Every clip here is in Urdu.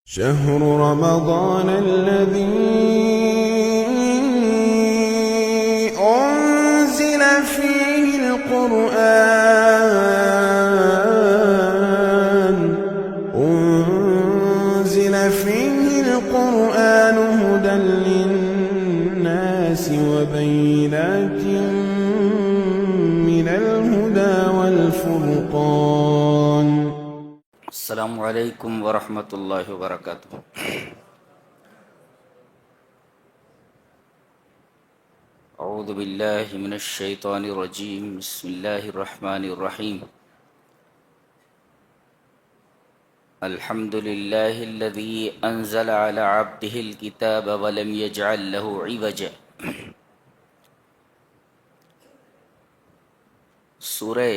شهر رمضان الذي أنزل فيه القرآن هدى للناس وبينات من الهدى والفرقان. السلام علیکم ورحمۃ اللہ وبرکاتہ. اعوذ باللہ من الشیطان الرجیم. بسم اللہ الرحمن الرحیم. الحمد للہ الذی انزل علی عبده الکتاب ولم یجعل له عوجا. سورہ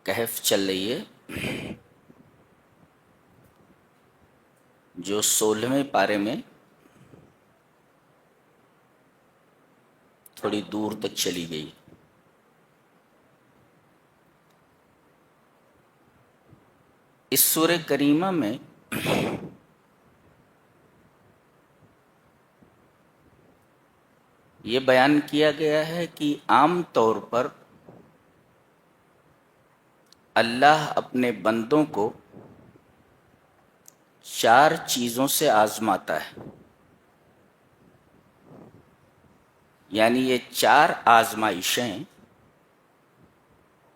کہف چل رہی ہے جو 16ویں پارے میں تھوڑی دور تک چلی گئی. اس سورہ کریمہ میں یہ بیان کیا گیا ہے کہ عام طور پر اللہ اپنے بندوں کو 4 چیزوں سے آزماتا ہے. یعنی یہ 4 آزمائشیں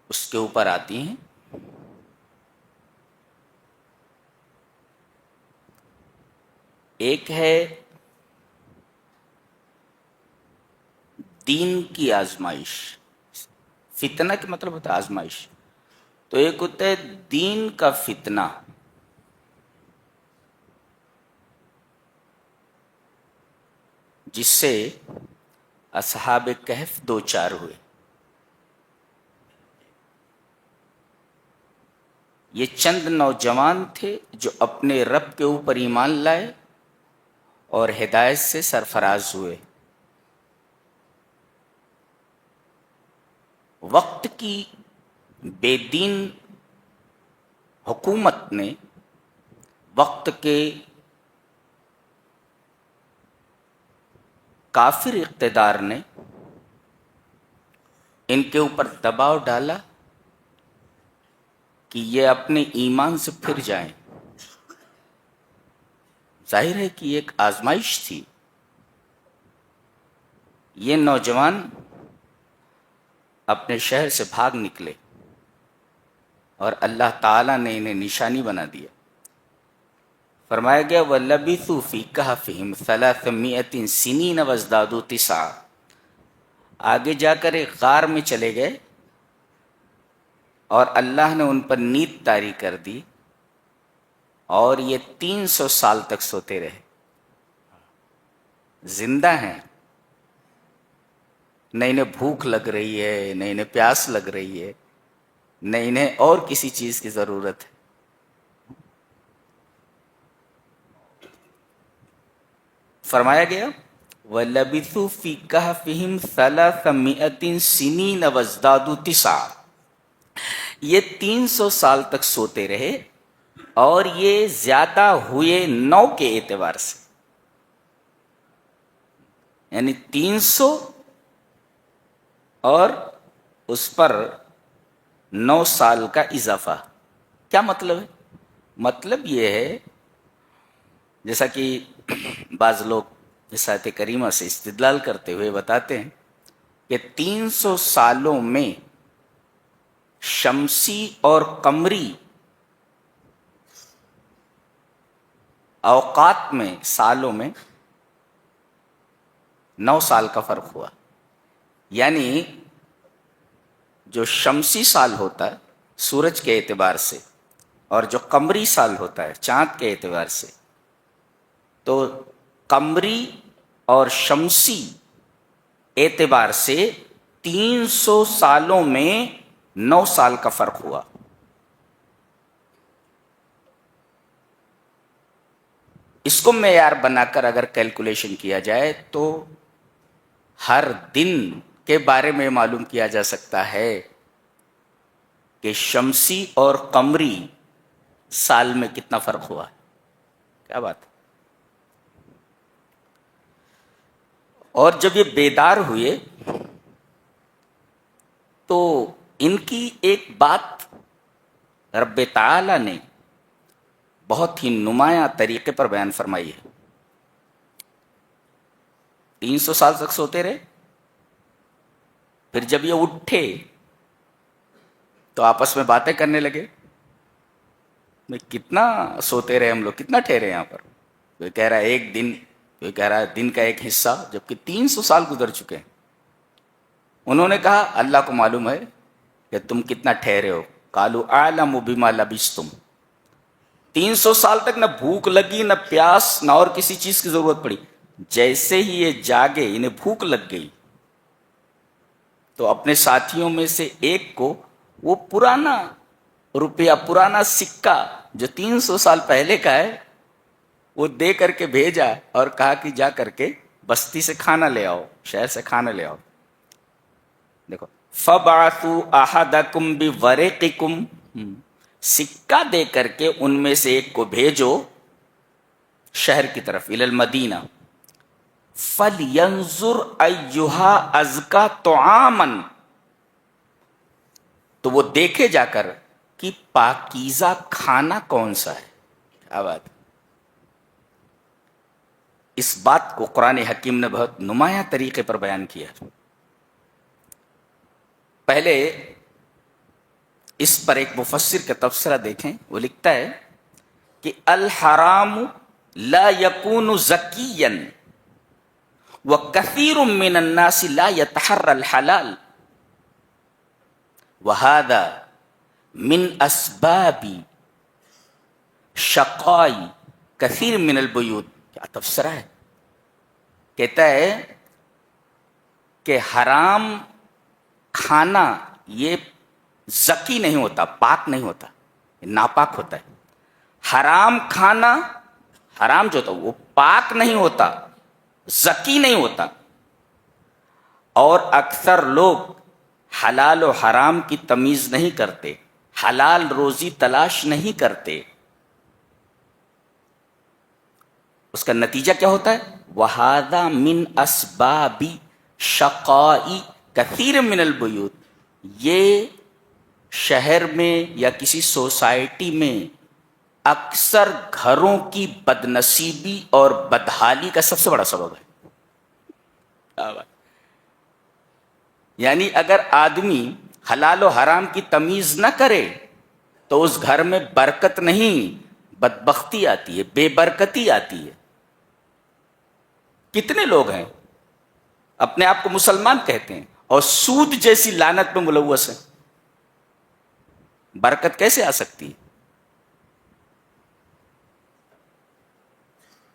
اس کے اوپر آتی ہیں. ایک ہے دین کی آزمائش. فتنہ کا مطلب ہوتا ہے آزمائش. تو ایک ہوتا ہے دین کا فتنہ، جس سے اصحاب کہف 2 ہوئے. یہ چند نوجوان تھے جو اپنے رب کے اوپر ایمان لائے اور ہدایت سے سرفراز ہوئے. وقت کی بے دین حکومت نے، وقت کے کافر اقتدار نے ان کے اوپر دباؤ ڈالا کہ یہ اپنے ایمان سے پھر جائیں. ظاہر ہے کہ یہ ایک آزمائش تھی. یہ نوجوان اپنے شہر سے بھاگ نکلے اور اللہ تعالیٰ نے انہیں نشانی بنا دیا. فرمایا گیا وَلَبِثُوا فِي كَهْفِهِمْ 300 سِنِينَ وَازْدَادُوا 9. آگے جا کر ایک غار میں چلے گئے اور اللہ نے ان پر نیند طاری کر دی اور یہ 300 سال تک سوتے رہے. زندہ ہیں، نہ انہیں بھوک لگ رہی ہے، نہ انہیں پیاس لگ رہی ہے، نہ انہیں اور کسی چیز کی ضرورت ہے. فرمایا گیا وَلَبِثُوا فِي كَهْفِهِمْ 300 سِنِينَ وَازْدَادُوا 9. یہ 300 سال تک سوتے رہے اور یہ زیادہ ہوئے 9 کے اعتبار سے. یعنی 300 اور اس پر 9 سال کا اضافہ. کیا مطلب ہے؟ مطلب یہ ہے جیسا کہ بعض لوگ اس آیت کریمہ سے استدلال کرتے ہوئے بتاتے ہیں کہ 300 سالوں میں شمسی اور قمری اوقات میں، سالوں میں 9 سال کا فرق ہوا. یعنی جو شمسی سال ہوتا ہے سورج کے اعتبار سے اور جو قمری سال ہوتا ہے چاند کے اعتبار سے، تو قمری اور شمسی اعتبار سے 300 سالوں میں 9 سال کا فرق ہوا. اس کو معیار بنا کر اگر کیلکولیشن کیا جائے تو ہر دن کے بارے میں معلوم کیا جا سکتا ہے کہ شمسی اور قمری سال میں کتنا فرق ہوا ہے. کیا بات ہے. اور جب یہ بیدار ہوئے تو ان کی ایک بات رب تعالی نے بہت ہی نمایاں طریقے پر بیان فرمائی ہے. 300 سال تک سوتے رہے، پھر جب یہ اٹھے تو آپس میں باتیں کرنے لگے. کتنا سوتے رہے ہم لوگ، کتنا ٹھہرے یہاں پر. کوئی کہہ رہا ہے ایک دن، کوئی کہہ رہا ہے دن کا ایک حصہ، جبکہ 300 سال گزر چکے ہیں. انہوں نے کہا اللہ کو معلوم ہے کہ تم کتنا ٹھہرے ہو. قالوا اعلم بما لبثتم. 300 سال تک نہ بھوک لگی، نہ پیاس، نہ اور کسی چیز کی ضرورت پڑی. جیسے ہی یہ جاگے، انہیں بھوک لگ گئی، تو اپنے ساتھیوں میں سے ایک کو وہ پرانا روپیہ، پرانا سکہ جو 300 سال پہلے کا ہے، وہ دے کر کے بھیجا اور کہا کہ جا کر کے بستی سے کھانا لے آؤ، شہر سے کھانا لے آؤ. دیکھو فَبْعَثُوا أَحَدَكُمْ بِوَرِقِكُمْ، سکہ دے کر کے ان میں سے ایک کو بھیجو شہر کی طرف، الی المدینہ. فَلْيَنْظُرْ أَيُّهَا أَزْكَىٰ طَعَامًا، تو وہ دیکھے جا کر کہ پاکیزہ کھانا کون سا ہے. کیا بات. اس بات کو قرآن حکیم نے بہت نمایاں طریقے پر بیان کیا. پہلے اس پر ایک مفسر کا تبصرہ دیکھیں. وہ لکھتا ہے کہ الحرام لا یکون زکیا وکثیر من الناس لا یتحری الحلال وہذا من اسباب شقائی کثیر من البیوت. کیا تبصرہ ہے. کہتا ہے کہ حرام کھانا یہ زکی نہیں ہوتا، پاک نہیں ہوتا، ناپاک ہوتا ہے. حرام کھانا، حرام جو ہوتا وہ پاک نہیں ہوتا، زکی نہیں ہوتا. اور اکثر لوگ حلال و حرام کی تمیز نہیں کرتے، حلال روزی تلاش نہیں کرتے. اس کا نتیجہ کیا ہوتا ہے؟ وَهَذَا مِنْ أَسْبَابِ شَقَاءِ كَثِيرٍ مِنَ الْبُيُوتِ. یہ شہر میں یا کسی سوسائٹی میں اکثر گھروں کی بدنصیبی اور بدحالی کا سب سے بڑا سبب ہے. یعنی اگر آدمی حلال و حرام کی تمیز نہ کرے تو اس گھر میں برکت نہیں، بدبختی آتی ہے، بے برکتی آتی ہے. کتنے لوگ ہیں اپنے آپ کو مسلمان کہتے ہیں اور سود جیسی لعنت میں ملوث ہیں. برکت کیسے آ سکتی ہے؟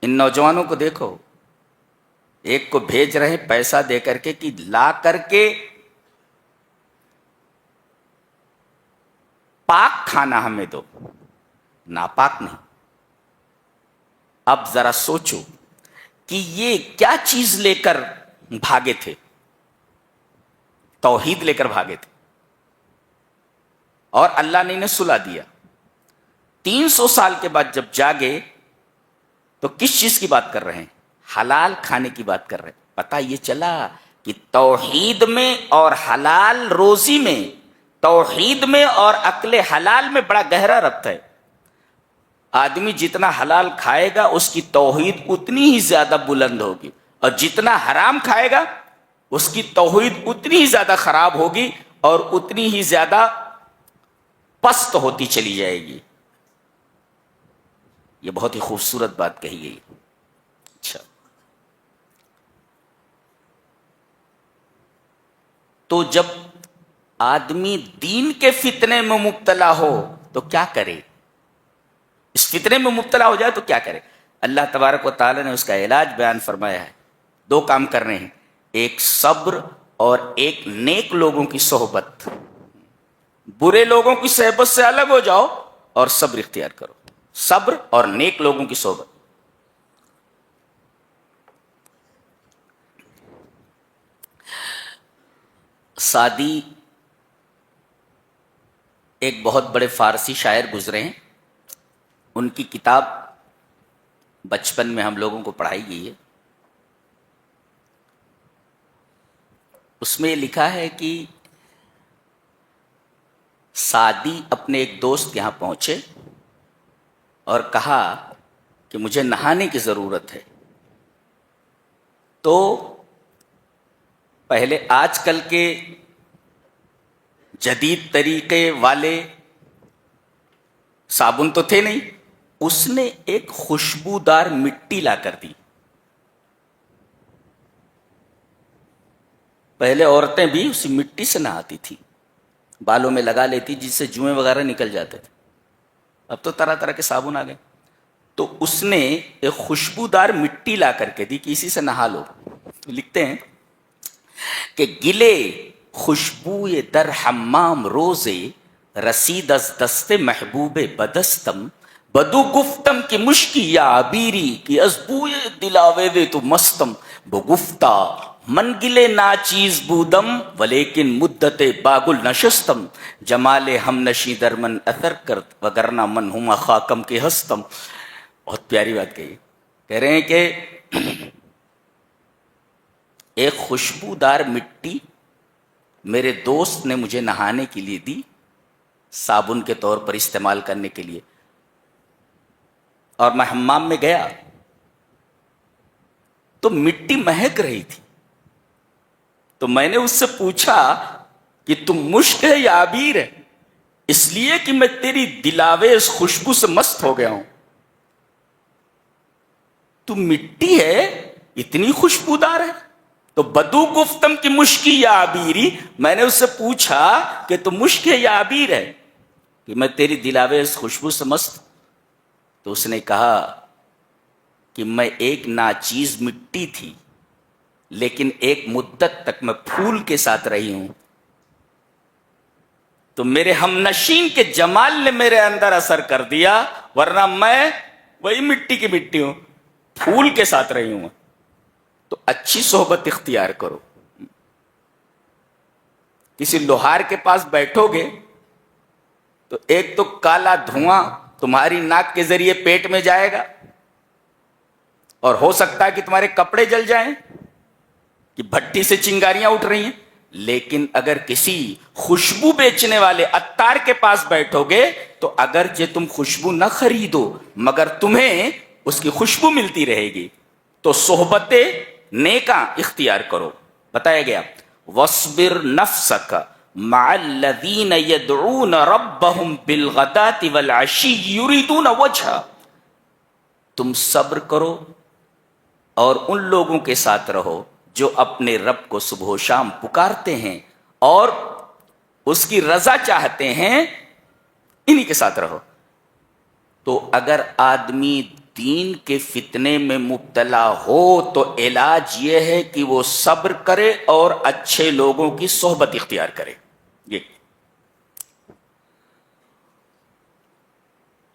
ان نوجوانوں کو دیکھو، ایک کو بھیج رہے ہیں پیسہ دے کر کے کہ لا کر کے پاک کھانا ہمیں دو، ناپاک نہیں. اب ذرا سوچو کہ یہ کیا چیز لے کر بھاگے تھے؟ توحید لے کر بھاگے تھے، اور اللہ نے انہیں سلا دیا. 300 سال کے بعد جب جاگے تو کس چیز کی بات کر رہے ہیں؟ حلال کھانے کی بات کر رہے ہیں. پتہ یہ چلا کہ توحید میں اور حلال روزی میں، توحید میں اور عقل حلال میں بڑا گہرا ربط ہے. آدمی جتنا حلال کھائے گا اس کی توحید اتنی ہی زیادہ بلند ہوگی، اور جتنا حرام کھائے گا اس کی توحید اتنی ہی زیادہ خراب ہوگی اور اتنی ہی زیادہ پست ہوتی چلی جائے گی. یہ بہت ہی خوبصورت بات کہی گئی. اچھا، تو جب آدمی دین کے فتنے میں مبتلا ہو تو کیا کرے؟ اس فتنے میں مبتلا ہو جائے تو کیا کرے؟ اللہ تبارک و تعالی نے اس کا علاج بیان فرمایا ہے. 2 کام کرنے ہیں، ایک صبر اور ایک نیک لوگوں کی صحبت. برے لوگوں کی صحبت سے الگ ہو جاؤ اور صبر اختیار کرو. صبر اور نیک لوگوں کی صحبت. سعدی ایک بہت بڑے فارسی شاعر گزرے ہیں، ان کی کتاب بچپن میں ہم لوگوں کو پڑھائی گئی ہے. اس میں یہ لکھا ہے کہ سعدی اپنے ایک دوست کے یہاں پہنچے اور کہا کہ مجھے نہانے کی ضرورت ہے. تو پہلے آج کل کے جدید طریقے والے صابن تو تھے نہیں، اس نے ایک خوشبودار مٹی لا کر دی. پہلے عورتیں بھی اسی مٹی سے نہاتی تھی، بالوں میں لگا لیتی جس سے جوئیں وغیرہ نکل جاتے تھے. اب تو طرح طرح کے صابن آ گئے. تو اس نے ایک خوشبودار مٹی لا کر کے دی کہ اسی سے نہا لو. تو لکھتے ہیں کہ گلے خوشبوئے در حمام روزے رسید از دست محبوب بدستم بدو گفتم کی مشکی یا عبیری کی از بوئے دلاوے دے تو مستم بگفتا من گلے ناچیز بودم ولیکن مدت باگل نشستم جمال ہم نشی در من اثر کرت وگرنہ من ہما خاکم کے ہستم. بہت پیاری بات کہی. کہہ رہے ہیں کہ ایک خوشبودار مٹی میرے دوست نے مجھے نہانے کے لیے دی، صابن کے طور پر استعمال کرنے کے لیے. اور میں حمام میں گیا تو مٹی مہک رہی تھی. تو میں نے اس سے پوچھا کہ تم مشک ہے یا عبیر ہے؟ اس لیے کہ میں تیری دلاویز خوشبو سے مست ہو گیا ہوں. تو مٹی ہے اتنی خوشبودار ہے. تو بدو گفتم کی مشکی یا عبیری، میں نے اس سے پوچھا کہ تو مشک ہے یا عبیر ہے کہ میں تیری دلاویز خوشبو سے مست. تو اس نے کہا کہ میں ایک ناچیز مٹی تھی لیکن ایک مدت تک میں پھول کے ساتھ رہی ہوں، تو میرے ہم نشین کے جمال نے میرے اندر اثر کر دیا، ورنہ میں وہی مٹی کی مٹی ہوں، پھول کے ساتھ رہی ہوں. تو اچھی صحبت اختیار کرو. کسی لوہار کے پاس بیٹھو گے تو ایک تو کالا دھواں تمہاری ناک کے ذریعے پیٹ میں جائے گا، اور ہو سکتا ہے کہ تمہارے کپڑے جل جائیں کہ بھٹی سے چنگاریاں اٹھ رہی ہیں. لیکن اگر کسی خوشبو بیچنے والے عطار کے پاس بیٹھو گے تو اگرچہ تم خوشبو نہ خریدو مگر تمہیں اس کی خوشبو ملتی رہے گی. تو صحبت نیکاں اختیار کرو. بتایا گیا وَاصْبِرْ نَفْسَكَ مَعَ الَّذِينَ يَدْعُونَ رَبَّهُمْ بِالْغَدَاةِ وَالْعَشِيِّ يُرِيدُونَ وَجْهَهُ. تم صبر کرو اور ان لوگوں کے ساتھ رہو جو اپنے رب کو صبح و شام پکارتے ہیں اور اس کی رضا چاہتے ہیں، انہی کے ساتھ رہو. تو اگر آدمی دین کے فتنے میں مبتلا ہو تو علاج یہ ہے کہ وہ صبر کرے اور اچھے لوگوں کی صحبت اختیار کرے. یہ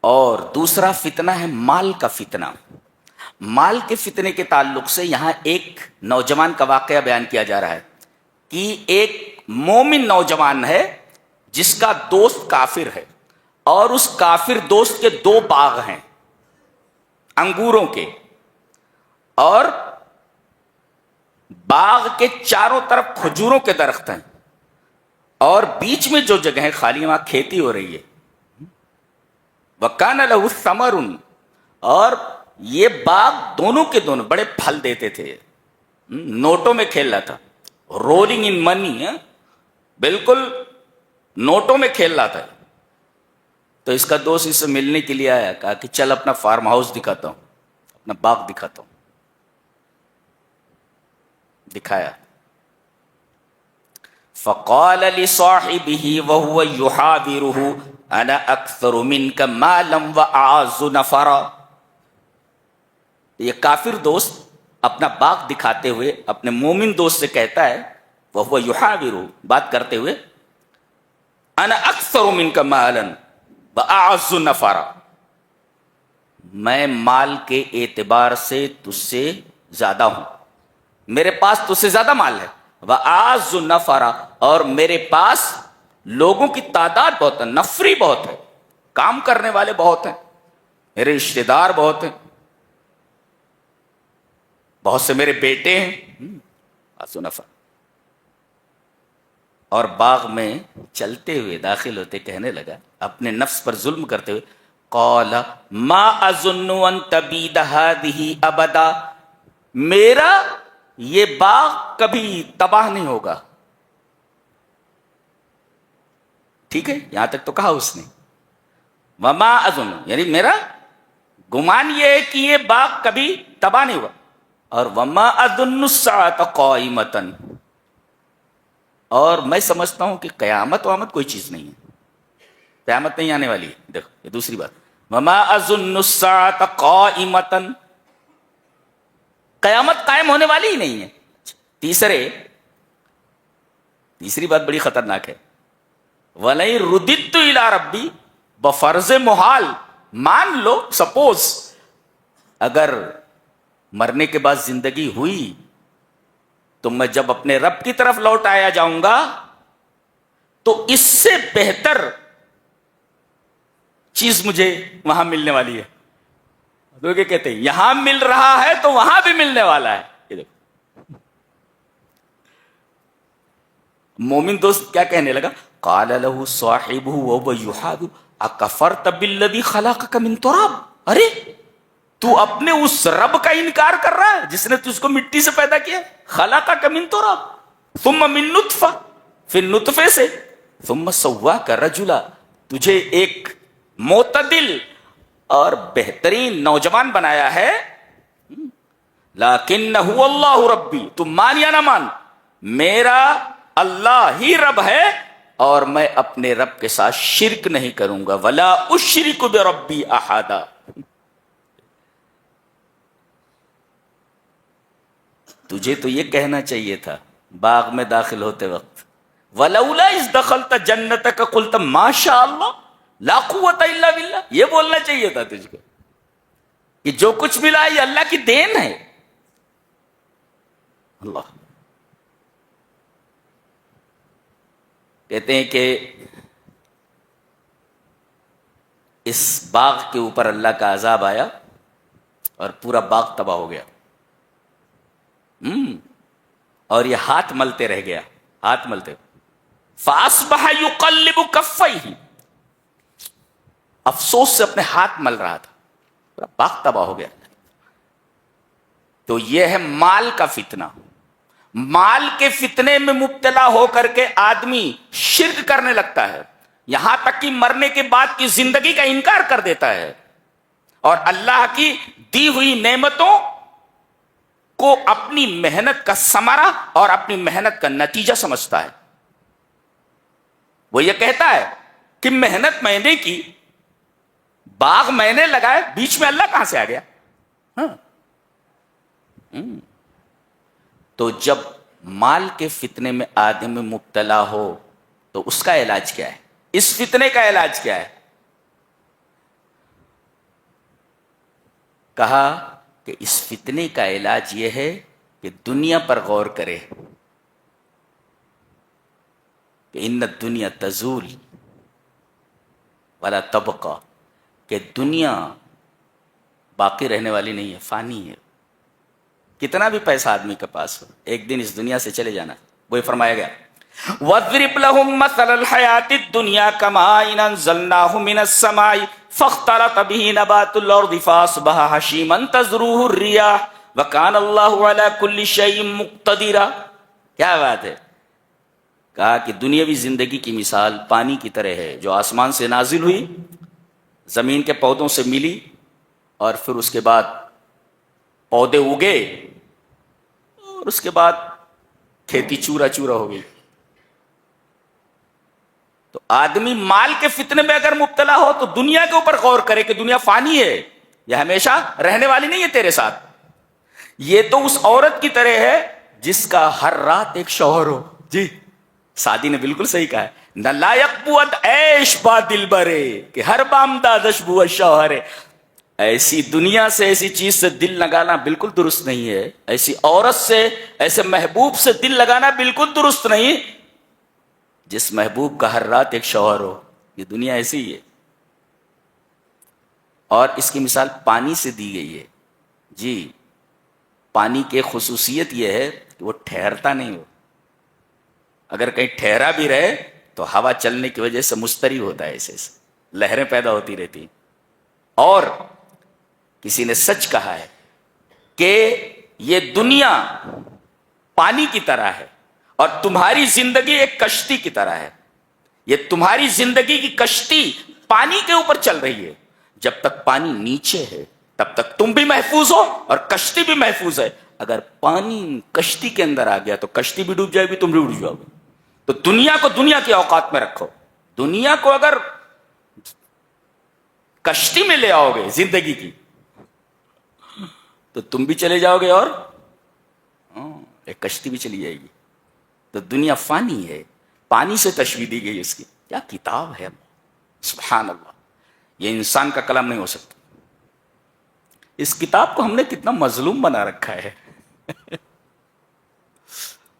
اور دوسرا فتنہ ہے مال کا فتنہ. مال کے فتنے کے تعلق سے یہاں ایک نوجوان کا واقعہ بیان کیا جا رہا ہے کہ ایک مومن نوجوان ہے جس کا دوست کافر ہے، اور اس کافر دوست کے 2 باغ ہیں انگوروں کے، اور باغ کے چاروں طرف کھجوروں کے درخت ہیں، اور بیچ میں جو جگہ خالی وہاں کھیتی ہو رہی ہے. وَكَانَ لَهُ ثَمَرٌ، اور یہ باغ دونوں کے دونوں بڑے پھل دیتے تھے. نوٹوں میں کھیل رہا تھا، رولنگ ان منی، بالکل نوٹوں میں کھیل رہا تھا. تو اس کا دوست اس سے ملنے کے لیے آیا، کہا کہ چل اپنا فارم ہاؤس دکھاتا ہوں، اپنا باغ دکھاتا ہوں. دکھایا. فقال لصاحبه وهو يحاوره انا اكثر منك مالا واعز نفرا. یہ کافر دوست اپنا باغ دکھاتے ہوئے اپنے مومن دوست سے کہتا ہے، وهو يحاوره، بات کرتے ہوئے، انا اکثر منك مالا واعز نفرا، میں مال کے اعتبار سے تجھ سے زیادہ ہوں، میرے پاس تجھ سے زیادہ مال ہے. واعز نفرا، اور میرے پاس لوگوں کی تعداد بہت ہے، نفری بہت ہے، کام کرنے والے بہت ہیں، میرے رشتہ دار بہت ہیں، بہت سے میرے بیٹے ہیں، نفر. اور باغ میں چلتے ہوئے داخل ہوتے کہنے لگا اپنے نفس پر ظلم کرتے ہوئے، قال ما اظن ان تبید هذه ابدا، میرا یہ باغ کبھی تباہ نہیں ہوگا. ٹھیک ہے، یہاں تک تو کہا اس نے. وما اظن، یعنی میرا گمان یہ ہے کہ یہ باغ کبھی تباہ نہیں ہوا. اور وما اظن الساعة قائمۃ، اور میں سمجھتا ہوں کہ قیامت وامت کوئی چیز نہیں ہے، قیامت نہیں آنے والی ہے. دیکھو یہ دوسری بات، وما اظن الساعة قائمۃ، قیامت قائم ہونے والی ہی نہیں ہے. تیسری بات بڑی خطرناک ہے، وَلَئِن رُدِدتُّ إِلَىٰ رَبِّي، بفرض محال، مان لو سپوز اگر مرنے کے بعد زندگی ہوئی تو میں جب اپنے رب کی طرف لوٹ آیا جاؤں گا تو اس سے بہتر چیز مجھے وہاں ملنے والی ہے. تو کیا کہتے ہیں، یہاں مل رہا ہے تو وہاں بھی ملنے والا ہے. یہ دیکھو مومن دوست کیا کہنے لگا، قال له صاحبه وهو يحاذ اكفرت بالذي خلقك من تراب، ارے تو اپنے اس رب کا انکار کر رہا ہے جس نے تجھ کو مٹی سے پیدا کیا، خلقك من تراب ثم من نطفہ، پھر نطفے سے، ثم سواك رجلا، تجھے ایک معتدل اور بہترین نوجوان بنایا ہے. لیکن هو اللہ ربی، تم مان یا نہ مان، میرا اللہ ہی رب ہے اور میں اپنے رب کے ساتھ شرک نہیں کروں گا. ولا اشرک بربی احدا. تجھے تو یہ کہنا چاہیے تھا باغ میں داخل ہوتے وقت، ولولا اذ دخلت جنتک قلت ما شاء اللہ لا قوت الا باللہ، یہ بولنا چاہیے تھا تجھ کو کہ جو کچھ ملا یہ اللہ کی دین ہے. اللہ کہتے ہیں کہ اس باغ کے اوپر اللہ کا عذاب آیا اور پورا باغ تباہ ہو گیا. اور یہ ہاتھ ملتے رہ گیا، ہاتھ ملتے. فاصبح یقلب کفیہ، افسوس سے اپنے ہاتھ مل رہا تھا، پورا باغ تباہ ہو گیا. تو یہ ہے مال کا فتنہ. مال کے فتنے میں مبتلا ہو کر کے آدمی شرک کرنے لگتا ہے، یہاں تک کہ مرنے کے بعد کی زندگی کا انکار کر دیتا ہے اور اللہ کی دی ہوئی نعمتوں کو اپنی محنت کا ثمرہ اور اپنی محنت کا نتیجہ سمجھتا ہے. وہ یہ کہتا ہے کہ محنت میں نے کی، باغ میں نے لگائے، بیچ میں اللہ کہاں سے آ گیا. تو جب مال کے فتنے میں آدمی مبتلا ہو تو اس کا علاج کیا ہے، اس فتنے کا علاج کیا ہے؟ کہا کہ اس فتنے کا علاج یہ ہے کہ دنیا پر غور کرے کہ ان الدنیا تزول ولا تبقى، کہ دنیا باقی رہنے والی نہیں ہے، فانی ہے. کتنا بھی پیسہ آدمی کے پاس ہو، ایک دن اس دنیا سے چلے جانا. وہی فرمایا گیا وَاضْرِبْ لَهُمْ مَثَلَ الْحَيَاةِ الدُّنْيَا كَمَاءٍ أَنزَلْنَاهُ مِنَ السَّمَاءِ فَاخْتَلَطَ بِهِ نَبَاتُ الْأَرْضِ فَأَصْبَحَ هَشِيمًا تَذْرُوهُ الرِّيَاحُ وَكَانَ اللَّهُ عَلَى كُلِّ شَيْءٍ مُقْتَدِرًا. کیا بات ہے، کہا کہ دنیاوی زندگی کی مثال پانی کی طرح ہے جو آسمان سے نازل ہوئی، زمین کے پودوں سے ملی اور پھر اس کے بعد پودے اگے اور اس کے بعد کھیتی چورا چورا ہو گئی. تو آدمی مال کے فتنے میں اگر مبتلا ہو تو دنیا کے اوپر غور کرے کہ دنیا فانی ہے، یہ ہمیشہ رہنے والی نہیں ہے تیرے ساتھ. یہ تو اس عورت کی طرح ہے جس کا ہر رات ایک شوہر ہو. جی سعدی نے بالکل صحیح کہا ہے، نہ لائق بود عیش با دل برے کہ ہر بامدادش بود شوہر. ایسی دنیا سے، ایسی چیز سے دل لگانا بالکل درست نہیں ہے، ایسی عورت سے، ایسے محبوب سے دل لگانا بالکل درست نہیں جس محبوب کا ہر رات ایک شوہر ہو. یہ دنیا ایسی ہی ہے. اور اس کی مثال پانی سے دی گئی ہے. جی پانی کی خصوصیت یہ ہے کہ وہ ٹھہرتا نہیں ہو. اگر کہیں ٹھہرا بھی رہے تو ہوا چلنے کی وجہ سے مستری ہوتا ہے, ایسے لہریں پیدا ہوتی رہتی. اور کسی نے سچ کہا ہے کہ یہ دنیا پانی کی طرح ہے اور تمہاری زندگی ایک کشتی کی طرح ہے. یہ تمہاری زندگی کی کشتی پانی کے اوپر چل رہی ہے. جب تک پانی نیچے ہے تب تک تم بھی محفوظ ہو اور کشتی بھی محفوظ ہے. اگر پانی کشتی کے اندر آ گیا تو کشتی بھی ڈوب جائے گی, تم بھی ڈوب جاؤ گے. تو دنیا کو دنیا کی اوقات میں رکھو. دنیا کو اگر کشتی میں لے آؤ گے زندگی کی تو تم بھی چلے جاؤ گے اور ایک کشتی بھی چلی جائے گی. تو دنیا فانی ہے, پانی سے تشبیہ دی گئی اس کی. کیا کتاب ہے, سبحان اللہ. یہ انسان کا کلام نہیں ہو سکتا. اس کتاب کو ہم نے کتنا مظلوم بنا رکھا ہے.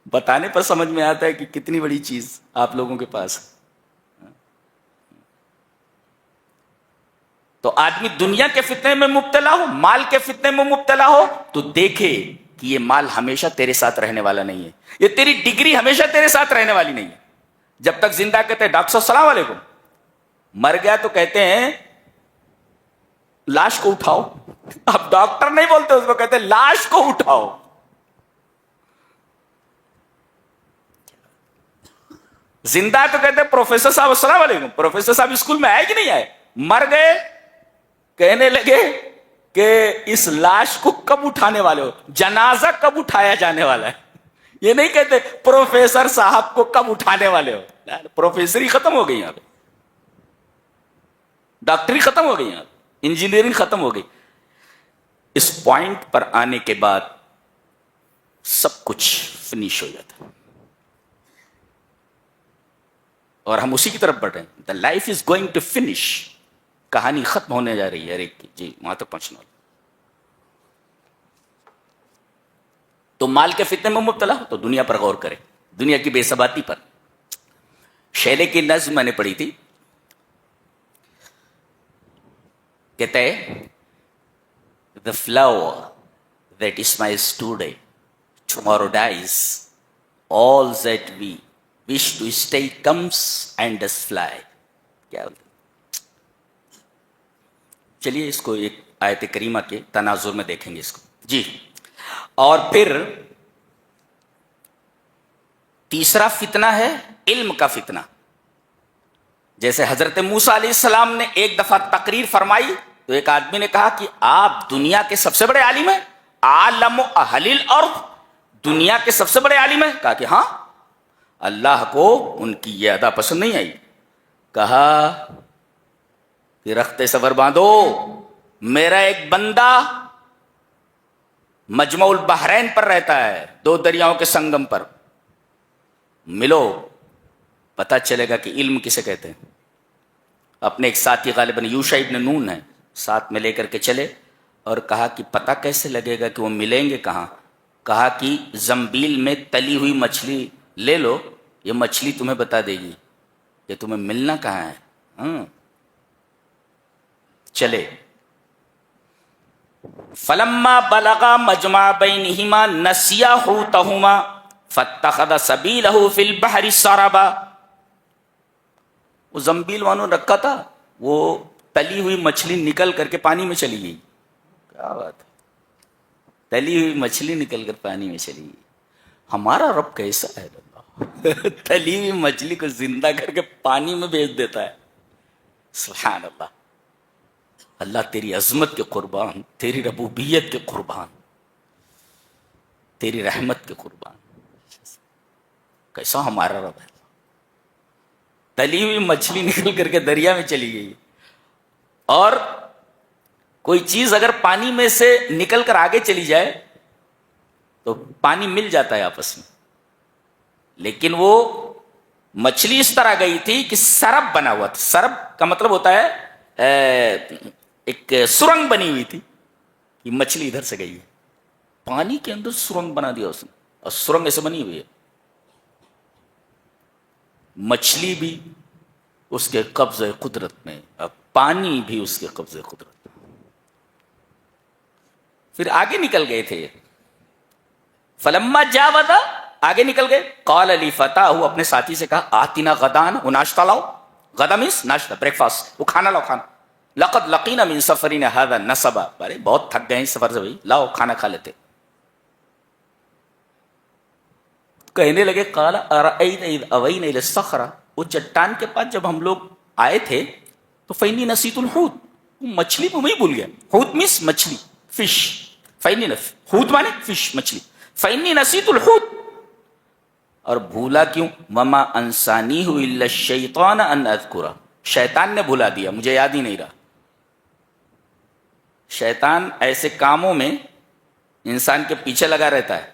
بتانے پر سمجھ میں آتا ہے کہ کتنی بڑی چیز آپ لوگوں کے پاس ہے. تو آدمی دنیا کے فتنے میں مبتلا ہو, مال کے فتنے میں مبتلا ہو تو دیکھے کہ یہ مال ہمیشہ تیرے ساتھ رہنے والا نہیں ہے. یہ تیری ڈگری ہمیشہ تیرے ساتھ رہنے والی نہیں ہے. جب تک زندہ کہتے ہیں ڈاکٹر صاحب السلام علیکم, مر گیا تو کہتے ہیں لاش کو اٹھاؤ. اب ڈاکٹر نہیں بولتے اس کو, کہتے ہیں لاش کو اٹھاؤ. زندہ تو کہتے ہیں پروفیسر صاحب السلام علیکم. پروفیسر صاحب اسکول میں آئے کہ نہیں آئے؟ مر گئے کہنے لگے کہ اس لاش کو کب اٹھانے والے ہو, جنازہ کب اٹھایا جانے والا ہے. یہ نہیں کہتے پروفیسر صاحب کو کب اٹھانے والے ہو. پروفیسری ختم ہو گئی یہاں پہ, ڈاکٹری ختم ہو گئی یہاں پہ, انجینئرنگ ختم ہو گئی. اس پوائنٹ پر آنے کے بعد سب کچھ فنش ہو جاتا ہے اور ہم اسی کی طرف بڑھ رہے ہیں. The life is going to finish. کہانی ختم ہونے جا رہی ہے ہر ایک کی. جی وہاں تک پہنچنا. تو مال کے فتنے میں مبتلا ہو تو دنیا پر غور کرے, دنیا کی بے ثباتی پر. شیلے کی نظم میں نے پڑھی تھی, کہتے ہیں the flower that smiles today tomorrow dies, all that we wish to stay comes and does fly. کیا بولتے, چلیے اس کو ایک آیت کریمہ کے تناظر میں دیکھیں گے اس کو. جی اور پھر تیسرا فتنہ ہے علم کا فتنہ. جیسے حضرت موسیٰ علیہ السلام نے ایک دفعہ تقریر فرمائی تو ایک آدمی نے کہا کہ آپ دنیا کے سب سے بڑے عالم ہیں, عالم اہل الارض, دنیا کے سب سے بڑے عالم ہیں. کہا کہ ہاں. اللہ کو ان کی یہ ادا پسند نہیں آئی. کہا کہ رخت صبر باندھو, میرا ایک بندہ مجمع البحرین پر رہتا ہے, دو دریاؤں کے سنگم پر, ملو پتہ چلے گا کہ علم کسے کہتے ہیں. اپنے ایک ساتھی غالباً یوشع ابن نون ہے, ساتھ میں لے کر کے چلے اور کہا کہ پتہ کیسے لگے گا کہ وہ ملیں گے کہاں. کہا کہ زنبیل میں تلی ہوئی مچھلی لے لو, یہ مچھلی تمہیں بتا دے گی کہ تمہیں ملنا کہاں ہے. چلے فلما بلغا مجمع بینہما نسیا حوتہما فاتخذ سبیلہ فی البحر سربا. وہ زنبیل وانوں رکھا تھا, وہ تلی ہوئی مچھلی نکل کر کے پانی میں چلی گئی. کیا بات ہے, تلی ہوئی مچھلی نکل کر پانی میں چلی گئی. ہمارا رب کیسا ہے اللہ, تلی ہوئی مچھلی کو زندہ کر کے پانی میں بھیج دیتا ہے. سبحان اللہ. اللہ تیری عظمت کے قربان, تیری ربوبیت کے قربان, تیری رحمت کے قربان. کیسا ہمارا رب ہے. تلی ہوئی مچھلی نکل کر کے دریا میں چلی گئی. اور کوئی چیز اگر پانی میں سے نکل کر آگے چلی جائے تو پانی مل جاتا ہے آپس میں, لیکن وہ مچھلی اس طرح گئی تھی کہ سرب بنا ہوا تھا. سرب کا مطلب ہوتا ہے ایک سرنگ بنی ہوئی تھی کہ مچھلی ادھر سے گئی ہے, پانی کے اندر سرنگ بنا دیا اس نے, اور سرنگ ایسے بنی ہوئی ہے. مچھلی بھی اس کے قبضہ قدرت میں، اب پانی بھی اس کے قبضہ قدرت میں۔ پھر آگے نکل گئے تھے، فلما جاوزا، آگے نکل گئے، قال علی فتح، اپنے ساتھی سے کہا آتنا غدان، وہ ناشتہ لاؤ، غدا مینس ناشتہ، بریک فاسٹ، وہ کھانا لاؤ، کھانا، لقد لقینا من سفرنا هذا نصبا، ارے بہت تھک گئے اس سفر سے بھائی، لاؤ کھانا کھا لیتے۔ کہنے لگے قال ارأیت اذ اوینا الی الصخرہ، وہ چٹان کے پاس جب ہم لوگ آئے تھے تو فینی نسیت الحوت، مچھلی کو میں بھول گیا، حوت مینس مچھلی، فش، فینی حوت مانے فش، مچھلی، فینی نسیت الحوت، اور بھولا کیوں، وما انسانیہ الا الشیطان ان اذکرہ، شیطان نے بھلا دیا، مجھے یاد ہی نہیں رہا۔ شیطان ایسے کاموں میں انسان کے پیچھے لگا رہتا ہے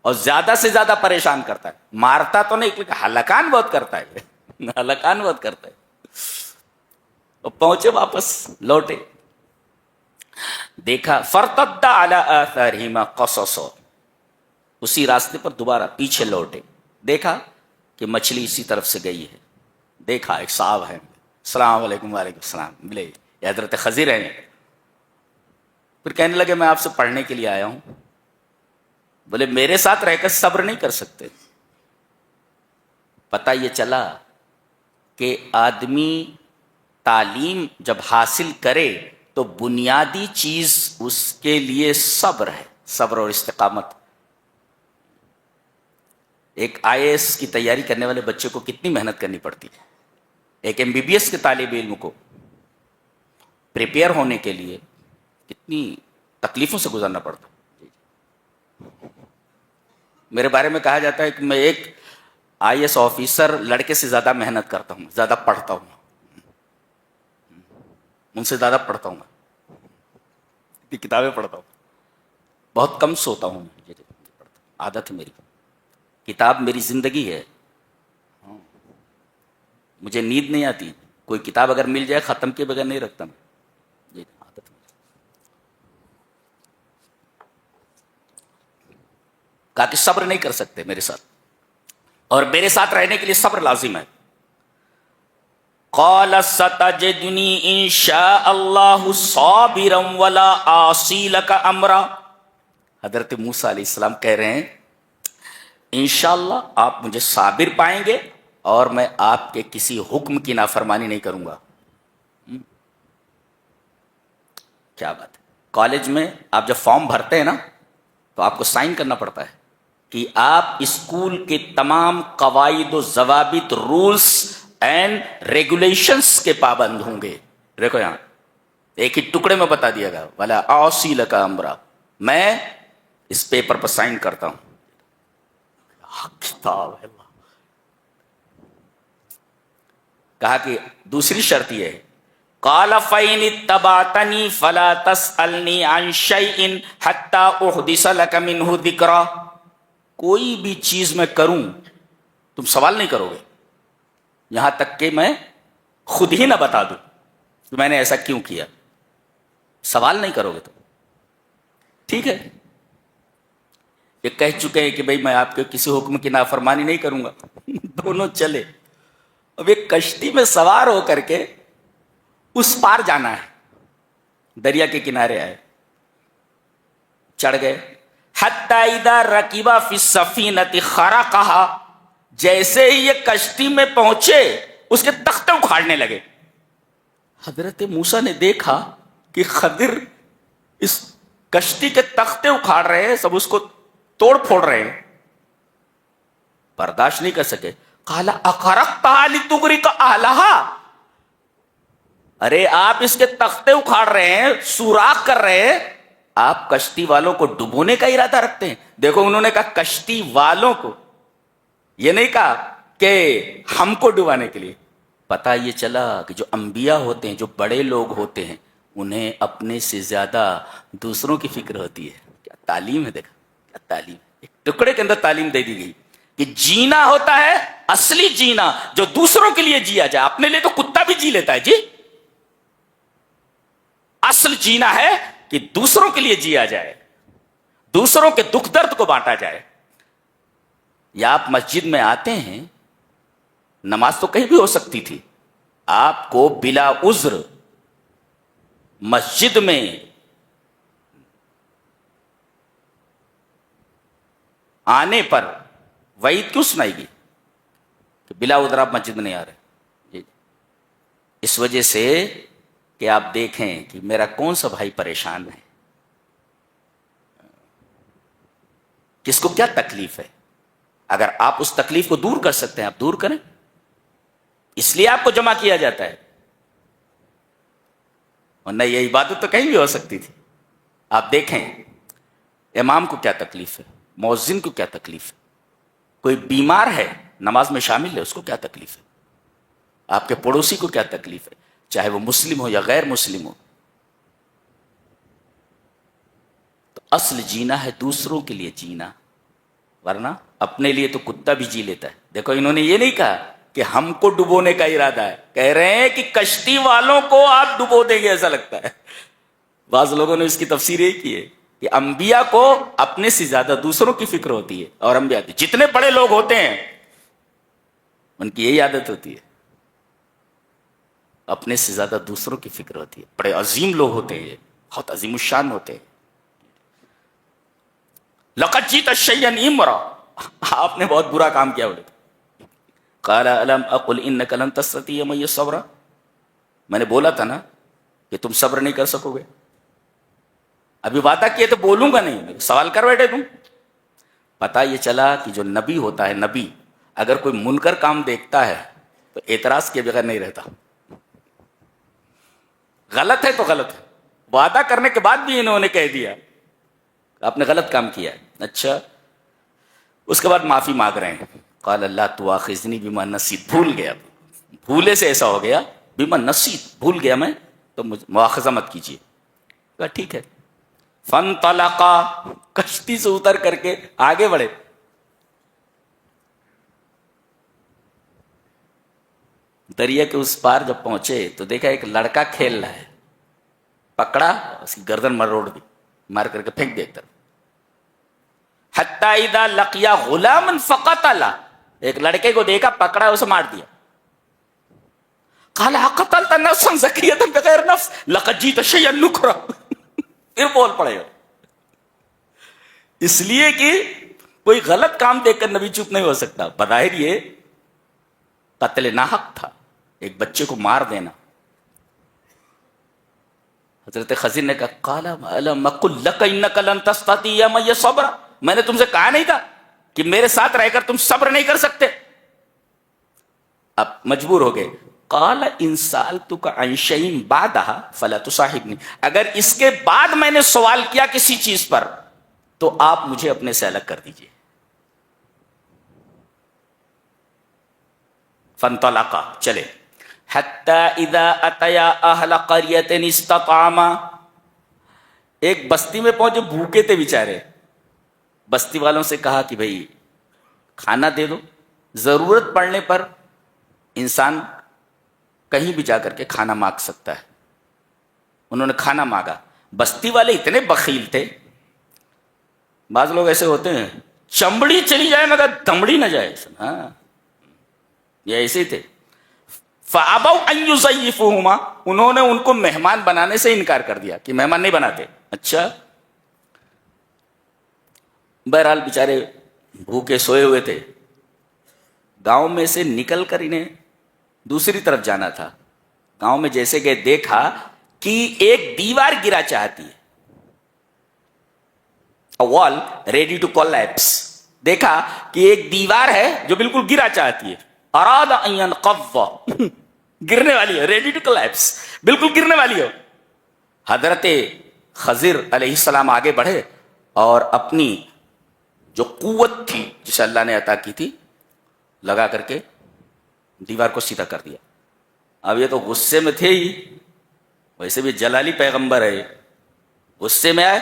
اور زیادہ سے زیادہ پریشان کرتا ہے، مارتا تو نہیں لیکن ہلاکان بہت کرتا ہے، ہلاکان بہت کرتا ہے۔ اور پہنچے واپس لوٹے، دیکھا فرتد علی آثارہما قصصا، اسی راستے پر دوبارہ پیچھے لوٹے، دیکھا کہ مچھلی اسی طرف سے گئی ہے، دیکھا ایک صاحب ہے، السلام علیکم، وعلیکم السلام، ملے یہ حضرت خضر ہیں۔ پھر کہنے لگے میں آپ سے پڑھنے کے لیے آیا ہوں، بولے میرے ساتھ رہ کر صبر نہیں کر سکتے؟ پتہ یہ چلا کہ آدمی تعلیم جب حاصل کرے تو بنیادی چیز اس کے لیے صبر ہے، صبر اور استقامت۔ ایک آئی اے ایس کی تیاری کرنے والے بچے کو کتنی محنت کرنی پڑتی ہے، ایک ایم بی بی ایس کے طالب علم کو پریپیئر ہونے کے لیے کتنی تکلیفوں سے گزرنا پڑتا ہے۔ میرے بارے میں کہا جاتا ہے کہ میں ایک آئی اے ایس آفیسر لڑکے سے زیادہ محنت کرتا ہوں، زیادہ پڑھتا ہوں، ان سے زیادہ پڑھتا ہوں، کتابیں پڑھتا ہوں، بہت کم سوتا ہوں، عادت ہے میری، کتاب میری زندگی ہے، مجھے نیند نہیں آتی، کوئی کتاب اگر مل جائے ختم کے بغیر نہیں رکھتا میں، یہ عادت ہے۔ کہا کہ صبر نہیں کر سکتے میرے ساتھ، اور میرے ساتھ رہنے کے لیے صبر لازم ہے۔ قال ستجدنی ان شاء اللہ صابرا ولا اعصی لک امرا، حضرت موسیٰ علیہ السلام کہہ رہے ہیں انشاءاللہ آپ مجھے صابر پائیں گے اور میں آپ کے کسی حکم کی نافرمانی نہیں کروں گا۔ کیا بات ہے، کالج میں آپ جب فارم بھرتے ہیں نا تو آپ کو سائن کرنا پڑتا ہے کہ آپ اسکول کے تمام قواعد و ضوابط، رولز اینڈ ریگولیشنز کے پابند ہوں گے۔ دیکھو یہاں ایک ہی ٹکڑے میں بتا دیا گیا، ولا اعصی لک امرا، میں اس پیپر پر سائن کرتا ہوں۔ کتاب ہے، کہا کہ دوسری شرط یہ ہے، قال فَإِنِ اتَّبَعْتَنِي فَلَا تَسْأَلْنِي عَنْ شَيْءٍ حَتَّى أُحْدِثَ لَكَ مِنْهُ ذِكْرًا، کوئی بھی چیز میں کروں تم سوال نہیں کرو گے یہاں تک کہ میں خود ہی نہ بتا دوں کہ میں نے ایسا کیوں کیا، سوال نہیں کرو گے تم، ٹھیک ہے؟ یہ کہہ چکے ہیں کہ بھئی میں آپ کے کسی حکم کی نافرمانی نہیں کروں گا، دونوں چلے۔ اب ایک کشتی میں سوار ہو کر کے اس پار جانا ہے، دریا کے کنارے آئے، چڑھ گئے، حتی اذا رکبا فی السفینۃ خرقھا، جیسے ہی یہ کشتی میں پہنچے اس کے تختے اکھاڑنے لگے۔ حضرت موسیٰ نے دیکھا کہ خضر اس کشتی کے تختے اکھاڑ رہے ہیں، سب اس کو توڑ پھوڑ رہے ہیں، برداشت نہیں کر سکے۔ قال اخرقتھا لتغرق اہلھا، ارے آپ اس کے تختے اکھاڑ رہے ہیں، سوراخ کر رہے ہیں، آپ کشتی والوں کو ڈبونے کا ارادہ رکھتے ہیں؟ دیکھو انہوں نے کہا کشتی والوں کو، یہ نہیں کہا کہ ہم کو ڈبانے کے لیے۔ پتہ یہ چلا کہ جو انبیاء ہوتے ہیں، جو بڑے لوگ ہوتے ہیں، انہیں اپنے سے زیادہ دوسروں کی فکر ہوتی ہے۔ کیا تعلیم ہے، دیکھا کیا تعلیم، ایک ٹکڑے کے اندر تعلیم دے دی گئی کہ جینا ہوتا ہے اصلی جینا جو دوسروں کے لیے جیا جائے، اپنے لیے تو کتا بھی جی لیتا ہے جی، اصل جینا ہے کہ دوسروں کے لیے جیا جائے، دوسروں کے دکھ درد کو بانٹا جائے۔ یا آپ مسجد میں آتے ہیں نماز تو کہیں بھی ہو سکتی تھی، آپ کو بلا عذر مسجد میں آنے پر وعید کیوں سنائی گئی کہ بلا عذر آپ مسجد میں نہیں آ رہے؟ جی، اس وجہ سے کہ آپ دیکھیں کہ میرا کون سا بھائی پریشان ہے، کس کو کیا تکلیف ہے. اگر آپ اس تکلیف کو دور کر سکتے ہیں آپ دور کریں، اس لیے آپ کو جمع کیا جاتا ہے. ورنہ یہ عبادت تو کہیں بھی ہو سکتی تھی. آپ دیکھیں امام کو کیا تکلیف ہے، مؤذن کو کیا تکلیف ہے، کوئی بیمار ہے نماز میں شامل ہے اس کو کیا تکلیف ہے، آپ کے پڑوسی کو کیا تکلیف ہے، چاہے وہ مسلم ہو یا غیر مسلم ہو. تو اصل جینا ہے دوسروں کے لیے جینا، ورنہ اپنے لیے تو کتا بھی جی لیتا ہے. دیکھو انہوں نے یہ نہیں کہا کہ ہم کو ڈبونے کا ارادہ ہے، کہہ رہے ہیں کہ کشتی والوں کو آپ ڈبو دیں گے ایسا لگتا ہے. بعض لوگوں نے اس کی تفسیر یہی کی ہے کہ انبیاء کو اپنے سے زیادہ دوسروں کی فکر ہوتی ہے، اور انبیاء جتنے بڑے لوگ ہوتے ہیں ان کی یہی عادت ہوتی ہے، اپنے سے زیادہ دوسروں کی فکر ہوتی ہے. بڑے عظیم لوگ ہوتے ہیں، بہت عظیم الشان ہوتے ہیں. لقد جیت شیئا امرا، آپ نے بہت برا کام کیا. بولے قال الم اقل انک لن تستطیع معی صبرا، میں نے بولا تھا نا کہ تم صبر نہیں کر سکو گے. ابھی وعدہ کیے تو بولوں گا نہیں، سوال کر بیٹھے تم. پتا یہ چلا کہ جو نبی ہوتا ہے، نبی اگر کوئی منکر کام دیکھتا ہے تو اعتراض کے بغیر نہیں رہتا. غلط ہے تو غلط ہے، وعدہ کرنے کے بعد بھی انہوں نے کہہ دیا آپ نے غلط کام کیا ہے. اچھا، اس کے بعد معافی مانگ رہے ہیں. قال اللہ تواخذنی بما نسیت، بھول گیا، بھولے سے ایسا ہو گیا، بما نسیت بھول گیا میں، تو مجھے مواخذہ مت کیجیے. کہا ٹھیک ہے. فانطلقا، کشتی سے اتر کر کے آگے بڑھے. دریا کے اس پار جب پہنچے تو دیکھا ایک لڑکا کھیل رہا ہے، پکڑا، اس کی گردن مروڑ دی، مار کر کے پھینک دیا ایک طرف. حتی اذا لقیا غلاما فقتلا، ایک لڑکے کو دیکھا، پکڑا، اسے مار دیا. قال اقتلت نفسا زکیۃ بغیر نفس لقد جئت شیئا نکرا. پھر بول پڑے گا، اس لیے کہ کوئی غلط کام دیکھ کر نبی چپ نہیں ہو سکتا. بظاہر یہ قتل ناحق تھا، ایک بچے کو مار دینا. حضرت خضر نے کہا قال الم اقل لک انک لن تستطیع معی صبرا، میں نے تم سے کہا نہیں تھا کہ میرے ساتھ رہ کر تم صبر نہیں کر سکتے؟ اب مجبور ہو گئے. قال ان سألتک عن شیء بعدها فلا تصاحبنی، اگر اس کے بعد میں نے سوال کیا کسی چیز پر تو آپ مجھے اپنے سے الگ کر دیجئے. فانطلقا، چلے. حتی اذا اتیا اہل قریۃ استطعما، ایک بستی میں پہنچے، بھوکے تھے بیچارے. بستی والوں سے کہا کہ بھئی کھانا دے دو. ضرورت پڑنے پر انسان کہیں بھی جا کر کے کھانا مانگ سکتا ہے. انہوں نے کھانا مانگا. بستی والے اتنے بخیل تھے، بعض لوگ ایسے ہوتے ہیں چمڑی چلی جائے مگر دمڑی نہ جائے. ہاں، یہ ایسے ہی تھے. فَأَبَوْا أَن يُضَيِّفُوهُمَا، انہوں نے ان کو مہمان بنانے سے انکار کر دیا کہ مہمان نہیں بناتے. اچھا، بہرحال بیچارے بھوکے سوئے ہوئے تھے. گاؤں میں سے نکل کر انہیں دوسری طرف جانا تھا. گاؤں میں جیسے کہ دیکھا کہ ایک دیوار گرا چاہتی ہے، a wall ready to collapse. دیکھا کہ ایک دیوار ہے جو بالکل گرا چاہتی ہے. اراد ان ينقض، گرنے والی ہے، ریڈی ٹو کلیپس، بالکل گرنے والی ہو. حضرت خضر علیہ السلام آگے بڑھے اور اپنی جو قوت تھی جسے اللہ نے عطا کی تھی لگا کر کے دیوار کو سیدھا کر دیا. اب یہ تو غصے میں تھے ہی، ویسے بھی جلالی پیغمبر ہے، غصے میں آئے.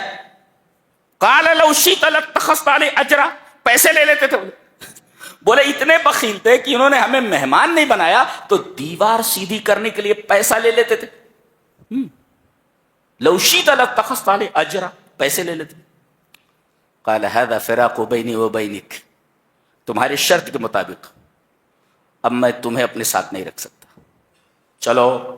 قال لو شئت لاتخذت علیہ اجرا، پیسے لے لیتے تھے. بولے اتنے بخیل تھے کہ انہوں نے ہمیں مہمان نہیں بنایا تو دیوار سیدھی کرنے کے لیے پیسہ لے لیتے تھے. لو شئت لاتخذت علیہ اجرا، پیسے لے لیتے. قال هذا فراق بینی و بینک، تمہاری شرط کے مطابق اب میں تمہیں اپنے ساتھ نہیں رکھ سکتا. چلو.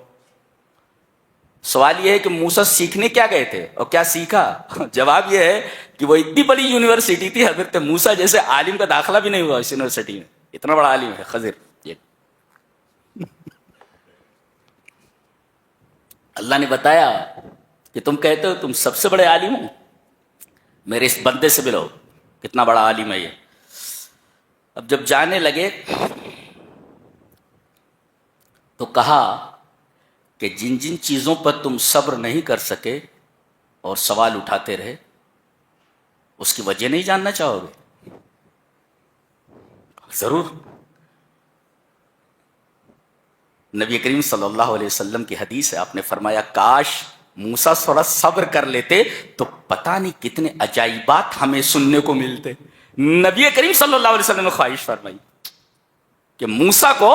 سوال یہ ہے کہ موسیٰ سیکھنے کیا گئے تھے اور کیا سیکھا؟ جواب یہ ہے کہ وہ اتنی بڑی یونیورسٹی تھی، حضرت موسیٰ جیسے عالم کا داخلہ بھی نہیں ہوا اس یونیورسٹی میں. اتنا بڑا عالم ہے خضر. یہ اللہ نے بتایا کہ تم کہتے ہو تم سب سے بڑے عالم ہو، میرے اس بندے سے ملو کتنا بڑا عالم ہے یہ. اب جب جانے لگے تو کہا کہ جن جن چیزوں پر تم صبر نہیں کر سکے اور سوال اٹھاتے رہے، اس کی وجہ نہیں جاننا چاہو گے؟ ضرور. نبی کریم صلی اللہ علیہ وسلم کی حدیث ہے، آپ نے فرمایا کاش موسیٰ تھوڑا صبر کر لیتے تو پتہ نہیں کتنے عجائبات ہمیں سننے کو ملتے. نبی کریم صلی اللہ علیہ وسلم نے خواہش فرمائی کہ موسیٰ کو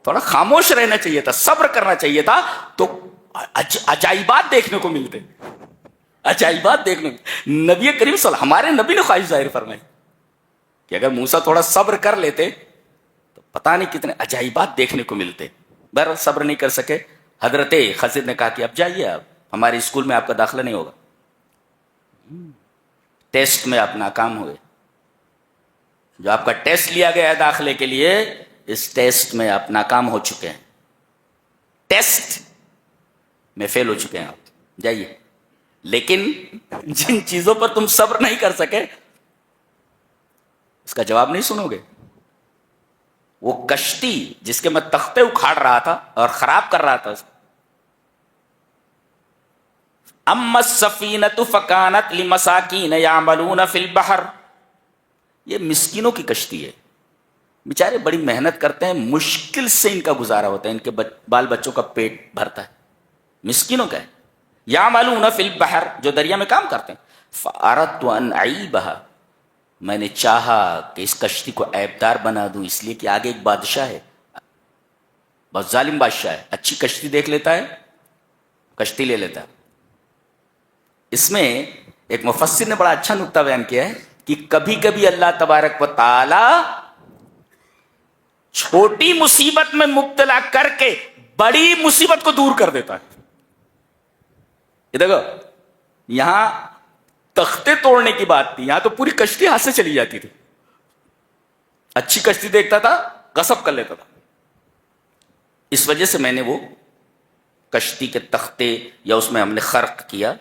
تھوڑا خاموش رہنا چاہیے تھا، صبر کرنا چاہیے تھا، تو عجائبات دیکھنے کو ملتے. عجائبات دیکھنے کو نبی کریم ہمارے نبی نے خواہش ظاہر فرمائی کہ اگر موسیٰ تھوڑا صبر کر لیتے تو پتہ نہیں کتنے عجائبات دیکھنے کو ملتے. بہرحال صبر نہیں کر سکے. حضرت خضر نے کہا کہ اب جائیے، آپ ہمارے اسکول میں آپ کا داخلہ نہیں ہوگا. ٹیسٹ میں آپ ناکام ہوئے. جو آپ کا ٹیسٹ لیا گیا ہے داخلے کے لیے، اس ٹیسٹ میں آپ ناکام ہو چکے ہیں، ٹیسٹ میں فیل ہو چکے ہیں آپ. جائیے. لیکن جن چیزوں پر تم صبر نہیں کر سکے اس کا جواب نہیں سنو گے. وہ کشتی جس کے میں تختے اکھاڑ رہا تھا اور خراب کر رہا تھا، اما السفینۃ فکانت لمساکین یعملون فی البحر، یہ مسکینوں کی کشتی ہے. بیچارے بڑی محنت کرتے ہیں، مشکل سے ان کا گزارا ہوتا ہے، ان کے بال بچوں کا پیٹ بھرتا ہے. مسکینوں کا ہے. یعملون فی البحر، جو دریا میں کام کرتے ہیں. فاردت ان اعیبھا، میں نے چاہا کہ اس کشتی کو عیبدار بنا دوں، اس لیے کہ آگے ایک بادشاہ ہے، بہت ظالم بادشاہ ہے، اچھی کشتی دیکھ لیتا ہے، کشتی لے لیتا ہے. اس میں ایک مفسر نے بڑا اچھا نکتہ بیان کیا ہے کہ کبھی کبھی اللہ تبارک و تعالی چھوٹی مصیبت میں مبتلا کر کے بڑی مصیبت کو دور کر دیتا ہے. یہ دیکھو، یہاں تختے توڑنے کی بات تھی، یہاں تو پوری کشتی ہاتھ سے چلی جاتی تھی. اچھی کشتی دیکھتا تھا، غصب کر لیتا تھا. اس وجہ سے میں نے وہ کشتی کے تختے یا اس میں ہم نے خرق کیا.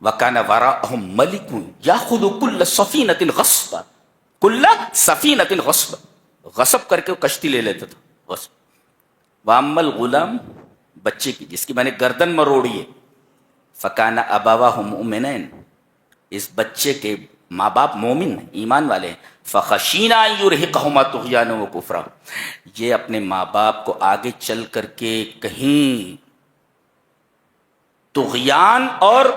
وَكَانَ وَرَاءَهُمْ مَلِكٌ يَأْخُذُ كُلَّ سَفِينَةٍ غَصْبًا، كُلَّ سَفِينَةٍ غَصْبًا، غصب کر کے وہ کشتی لے لیتا تھا. غصب. وَأَمَّا الْغُلَامُ، بچے کی جس کی میں نے گردن مروڑی ہے. فَكَانَ أَبَوَاهُ مُؤْمِنَيْنِ، اس بچے کے ماں باپ مومن ایمان والے ہیں. فَخَشِينَا أَن يُرْهِقَهُمَا طُغْيَانًا وَكُفْرًا، یہ اپنے ماں باپ کو آگے چل کر کے کہیں طغیان اور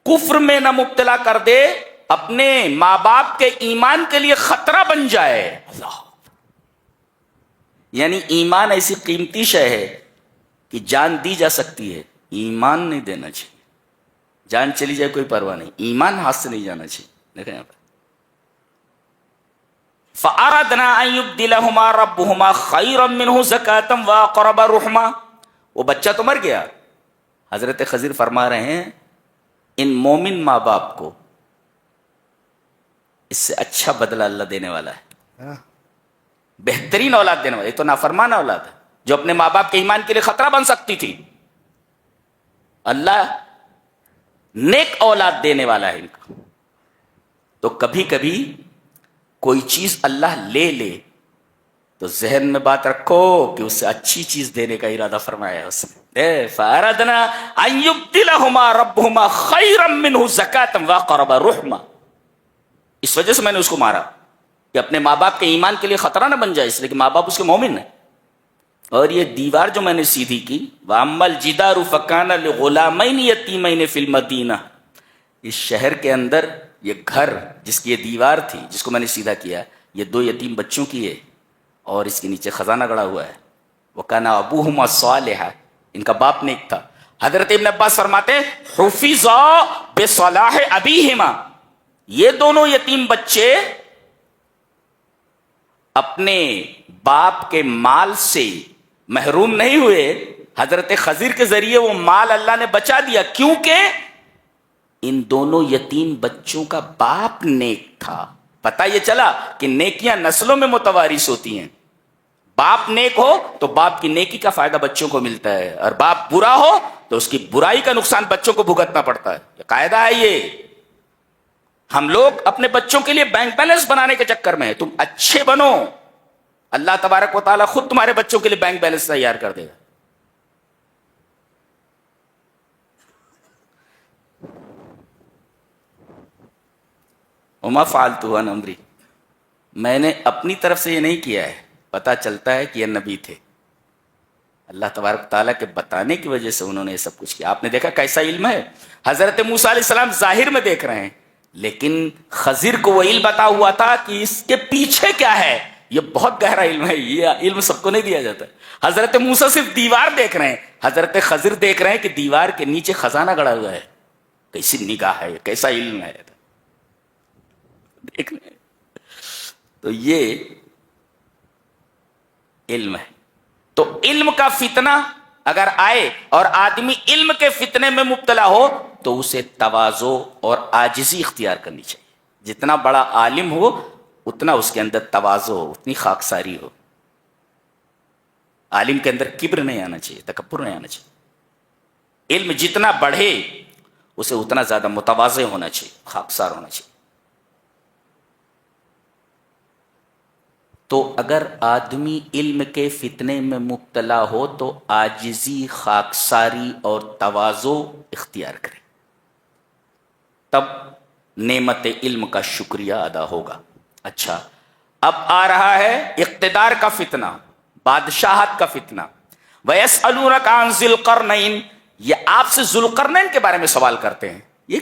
کفر میں نہ مبتلا کر دے، اپنے ماں باپ کے ایمان کے لیے خطرہ بن جائے. اللہ، یعنی ایمان ایسی قیمتی شے ہے کہ جان دی جا سکتی ہے، ایمان نہیں دینا چاہیے. جان چلی جائے کوئی پرواہ نہیں، ایمان ہاتھ سے نہیں جانا چاہیے. دیکھیں یہاں پر فَأَرَدْنَا أَن يُبْدِلَهُمَا رَبُّهُمَا خَيْرًا مِّنْهُ زَكَاةً وَأَقْرَبَ رُحْمًا. وہ بچہ تو مر گیا. حضرت خضر فرما رہے ہیں ان مومن ماں باپ کو اس سے اچھا بدلہ اللہ دینے والا ہے، بہترین اولاد دینے والا. یہ تو نافرمان اولاد ہے جو اپنے ماں باپ کے ایمان کے لیے خطرہ بن سکتی تھی. اللہ نیک اولاد دینے والا ہے ان کو. تو کبھی کبھی کوئی چیز اللہ لے لے تو ذہن میں بات رکھو کہ اس سے اچھی چیز دینے کا ارادہ فرمایا ہے اس نے. فَأَرَدْنَا أَن يُبْدِلَهُمَا رَبُّهُمَا خَيْرًا مِّنْهُ زَكَاةً وَأَقْرَبَ رُحْمًا. اس وجہ سے میں نے اس کو مارا کہ اپنے ماں باپ کے ایمان کے لیے خطرہ نہ بن جائے، اس لیے کہ ماں باپ اس کے مومن ہیں. اور یہ دیوار جو میں نے سیدھی کی، وَأَمَّا الْجِدَارُ فَكَانَ لِغُلَامَيْنِ يَتِيمَيْنِ فِي الْمَدِينَةِ، اس شہر کے اندر یہ گھر جس کی یہ دیوار تھی جس کو میں نے سیدھا کیا، یہ دو یتیم بچوں کی ہے اور اس کے نیچے خزانہ گڑا ہوا ہے. وَكَانَ أَبُوهُمَا صَالِحًا، ان کا باپ نیک تھا. حضرت ابن عباس فرماتے ہیں حُفِظَا بِصَلَاحِ أَبِيهِمَا، یہ دونوں یتیم بچے اپنے باپ کے مال سے محروم نہیں ہوئے. حضرت خضر کے ذریعے وہ مال اللہ نے بچا دیا, کیونکہ ان دونوں یتیم بچوں کا باپ نیک تھا. پتہ یہ چلا کہ نیکیاں نسلوں میں متوارث ہوتی ہیں. باپ نیک ہو تو باپ کی نیکی کا فائدہ بچوں کو ملتا ہے, اور باپ برا ہو تو اس کی برائی کا نقصان بچوں کو بھگتنا پڑتا ہے. یہ قاعدہ ہے. یہ ہم لوگ اپنے بچوں کے لیے بینک بیلنس بنانے کے چکر میں ہیں. تم اچھے بنو, اللہ تبارک و تعالیٰ خود تمہارے بچوں کے لیے بینک بیلنس تیار کر دے گا. وما فعلتہ عن امری, میں نے اپنی طرف سے یہ نہیں کیا ہے. پتہ چلتا ہے کہ یہ نبی تھے, اللہ تبارک تعالیٰ کے بتانے کی وجہ سے انہوں نے یہ سب کچھ کیا. آپ نے دیکھا کیسا علم ہے. حضرت موسیٰ علیہ السلام ظاہر میں دیکھ رہے ہیں, لیکن خضر کو وہ علم بتا ہوا تھا کہ اس کے پیچھے کیا ہے. یہ بہت گہرا علم ہے, یہ علم سب کو نہیں دیا جاتا. حضرت موسیٰ صرف دیوار دیکھ رہے ہیں, حضرت خضر دیکھ رہے ہیں کہ دیوار کے نیچے خزانہ گڑا ہوا ہے. کیسی نگاہ ہے, کیسا علم ہے, دیکھ رہے ہیں. تو یہ علم ہے. تو علم کا فتنہ اگر آئے اور آدمی علم کے فتنے میں مبتلا ہو تو اسے تواضع اور عاجزی اختیار کرنی چاہیے. جتنا بڑا عالم ہو اتنا اس کے اندر تواضع ہو, اتنی خاکساری ہو. عالم کے اندر کبر نہیں آنا چاہیے, تکبر نہیں آنا چاہیے. علم جتنا بڑھے اسے اتنا زیادہ متواضع ہونا چاہیے, خاکسار ہونا چاہیے. تو اگر آدمی علم کے فتنے میں مبتلا ہو تو عاجزی, خاکساری اور تواضع اختیار کرے, تب نعمت علم کا شکریہ ادا ہوگا. اچھا, اب آ رہا ہے اقتدار کا فتنہ, بادشاہت کا فتنہ. وَيَسْأَلُونَكَ عَنْ ذِي الْقَرْنَيْنِ, یہ آپ سے ذوالقرنین کے بارے میں سوال کرتے ہیں. یہ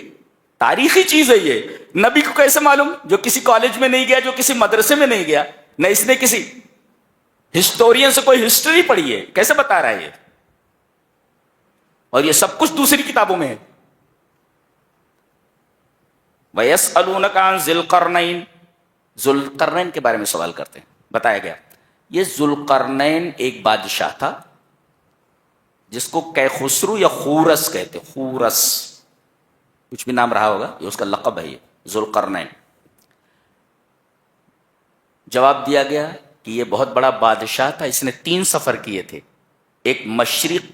تاریخی چیز ہے. یہ نبی کو کیسے معلوم, جو کسی کالج میں نہیں گیا, جو کسی مدرسے میں نہیں گیا, نہ اس نے کسی ہسٹورین سے کوئی ہسٹری پڑھی ہے, کیسے بتا رہا ہے یہ؟ اور یہ سب کچھ دوسری کتابوں میں ہے. وَيَسْأَلُونَكَ عَنْ ذِي الْقَرْنَيْنِ, ذوالقرنین کے بارے میں سوال کرتے ہیں. بتایا گیا یہ ذوالقرنین ایک بادشاہ تھا جس کو کیخسرو یا خورس کہتے. خورس کچھ بھی نام رہا ہوگا, یہ اس کا لقب ہے. یہ ذوالقرنین. جواب دیا گیا کہ یہ بہت بڑا بادشاہ تھا, اس نے 3 سفر کیے تھے, ایک مشرق,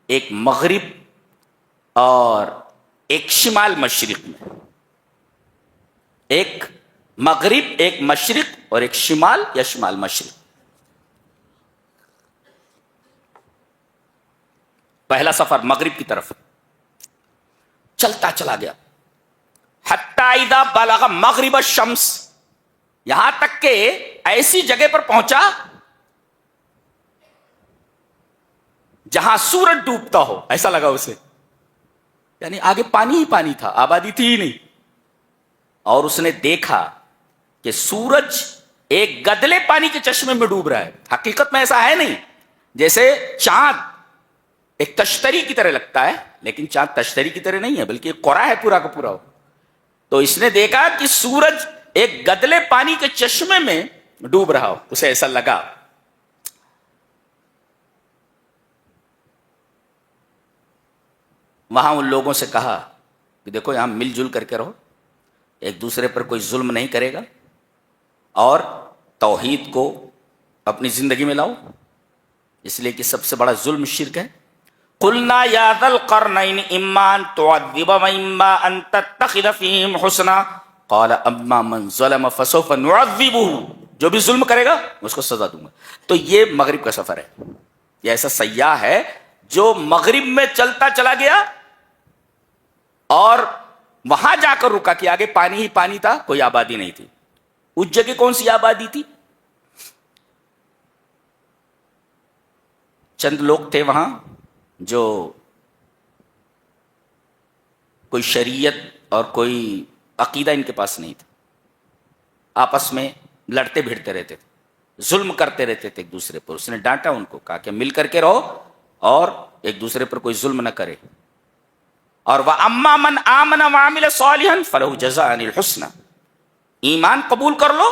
ایک مغرب اور ایک شمال مشرق میں. ایک مغرب, ایک مشرق اور ایک شمال یا شمال مشرق. پہلا سفر مغرب کی طرف, چلتا چلا گیا حتی اذا بلغ مغرب الشمس, یہاں تک کہ ایسی جگہ پر پہنچا جہاں سورج ڈوبتا ہو, ایسا لگا اسے. یعنی آگے پانی ہی پانی تھا, آبادی تھی ہی نہیں. اور اس نے دیکھا کہ سورج ایک گدلے پانی کے چشمے میں ڈوب رہا ہے. حقیقت میں ایسا ہے نہیں, جیسے چاند ایک تشتری کی طرح لگتا ہے, لیکن چاند تشتری کی طرح نہیں ہے, بلکہ ایک قرا ہے پورا کا پورا. تو اس نے دیکھا کہ سورج ایک گدلے پانی کے چشمے میں ڈوب رہا ہو, اسے ایسا لگا. وہاں ان لوگوں سے کہا کہ دیکھو یہاں مل جل کر کے رہو, ایک دوسرے پر کوئی ظلم نہیں کرے گا, اور توحید کو اپنی زندگی میں لاؤ, اس لیے کہ سب سے بڑا ظلم شرک ہے. قلنا یا ذا القرنین اما ان تعذب و اما ان تتخذ فیہم حسنا قال اما من ظلم فسوف نعذبہ, جو بھی ظلم کرے گا اس کو سزا دوں گا. تو یہ مغرب کا سفر ہے. یہ ایسا سیاح ہے جو مغرب میں چلتا چلا گیا اور وہاں جا کر رکا کہ آگے پانی ہی پانی تھا, کوئی آبادی نہیں تھی. اس جگہ کون سی آبادی تھی؟ چند لوگ تھے وہاں جو کوئی شریعت اور کوئی عقیدہ ان کے پاس نہیں تھا, آپس میں لڑتے بھیڑتے رہتے تھے, ظلم کرتے رہتے تھے ایک دوسرے پر. اس نے ڈانٹا ان کو, کہا کہ مل کر کے رہو اور ایک دوسرے پر کوئی ظلم نہ کرے. اور وَأَمَّا مَنْ آمَنَ وَعَمِلَ صَالِحًا فَلَهُ جَزَاءً الْحُسْنَى, ایمان قبول کر لو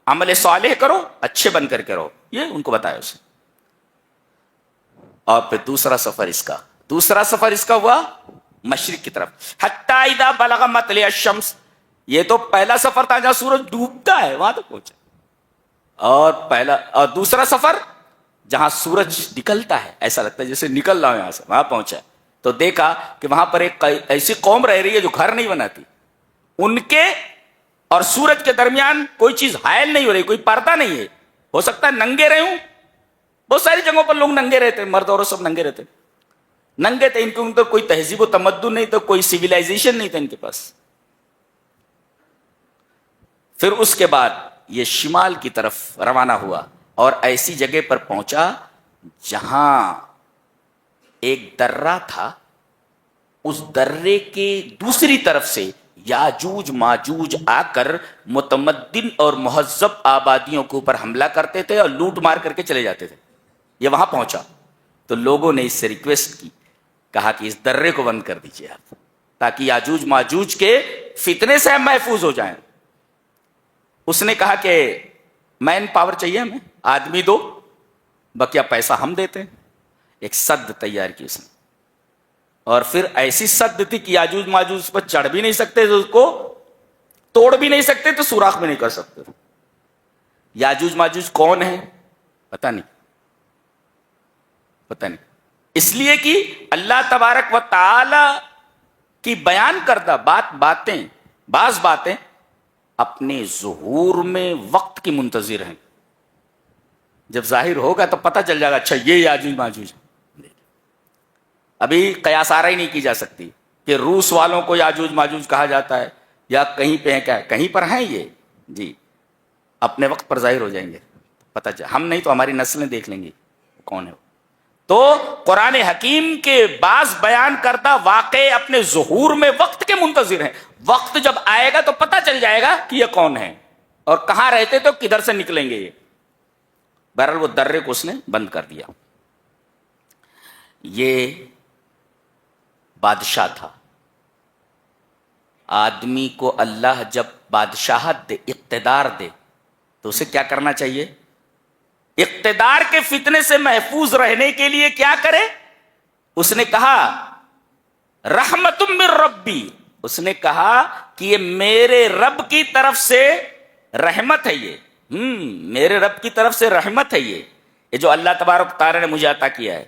عمل صالح کرو، اچھے بن کر کے رہو، یہ ان کو بتایا اسے. اور پھر دوسرا سفر اس کا ہوا مشرق کی طرف. حتی اذا بلغ مطلع الشمس، یہ تو پہلا سفر تھا جہاں سورج ڈوبتا ہے وہاں تک پہنچا. اور دوسرا سفر جہاں سورج نکلتا ہے، ایسا لگتا ہے جیسے نکل رہا ہوں یہاں سے، وہاں پہنچا. تو دیکھا کہ وہاں پر ایک ایسی قوم رہ رہی ہے جو گھر نہیں بناتی. ان کے اور سورج کے درمیان کوئی چیز حائل نہیں ہو رہی، کوئی پردہ نہیں ہے. ہو سکتا ہے ننگے رہے ہوں، بہت ساری جگہوں پر لوگ ننگے رہتے، مرد اور سب ننگے رہتے، ننگے تھے. ان کے اندر کوئی تہذیب و تمدن نہیں تھا، کوئی سیویلائزیشن نہیں تھا ان کے پاس. پھر اس کے بعد یہ شمال کی طرف روانہ ہوا اور ایسی جگہ پر پہنچا جہاں ایک درہ تھا. اس درے کے دوسری طرف سے یاجوج ماجوج آ کر متمدن اور مہذب آبادیوں کے اوپر حملہ کرتے تھے اور لوٹ مار کر کے چلے جاتے تھے. یہ وہاں پہنچا تو لوگوں نے اس سے ریکویسٹ کی، کہا کہ اس درے کو بند کر دیجیے آپ، تاکہ یاجوج ماجوج کے فتنے سے ہم محفوظ ہو جائیں. اس نے کہا کہ مین پاور چاہیے ہمیں، آدمی دو، بقیہ پیسہ ہم دیتے ہیں. ایک سد تیار کی اس نے، اور پھر ایسی سد تھی کہ یاجوج ماجوج اس پر چڑھ بھی نہیں سکتے، تو اس کو توڑ بھی نہیں سکتے، تو سوراخ بھی نہیں کر سکتے. یاجوج ماجوج کون ہے پتہ نہیں، اس لیے کہ اللہ تبارک و تعالی کی بیان کردہ بعض باتیں اپنے ظہور میں وقت کی منتظر ہیں. جب ظاہر ہوگا تو پتہ چل جائے گا اچھا یہ یاجوج ماجوج. ابھی قیاس آرا ہی نہیں کی جا سکتی کہ روس والوں کو یاجوج ماجوج کہا جاتا ہے یا کہیں پہ ہے، کیا کہیں پر ہیں یہ جی، اپنے وقت پر ظاہر ہو جائیں گے. پتہ چل، ہم نہیں تو ہماری نسلیں دیکھ لیں گی کون ہے. تو قرآن حکیم کے بعض بیان کردہ واقعے اپنے ظہور میں وقت کے منتظر ہیں. وقت جب آئے گا تو پتہ چل جائے گا کہ یہ کون ہے اور کہاں رہتے تو کدھر سے نکلیں گے یہ. بہرحال وہ درے کو اس نے بند کر دیا. یہ بادشاہ تھا. آدمی کو اللہ جب بادشاہت دے، اقتدار دے، تو اسے کیا کرنا چاہیے؟ اقتدار کے فتنے سے محفوظ رہنے کے لیے کیا کرے؟ اس نے کہا رحمت من ربی، اس نے کہا کہ یہ میرے رب کی طرف سے رحمت ہے. یہ میرے رب کی طرف سے رحمت ہے، یہ جو اللہ تبارک تعالی نے مجھے عطا کیا ہے.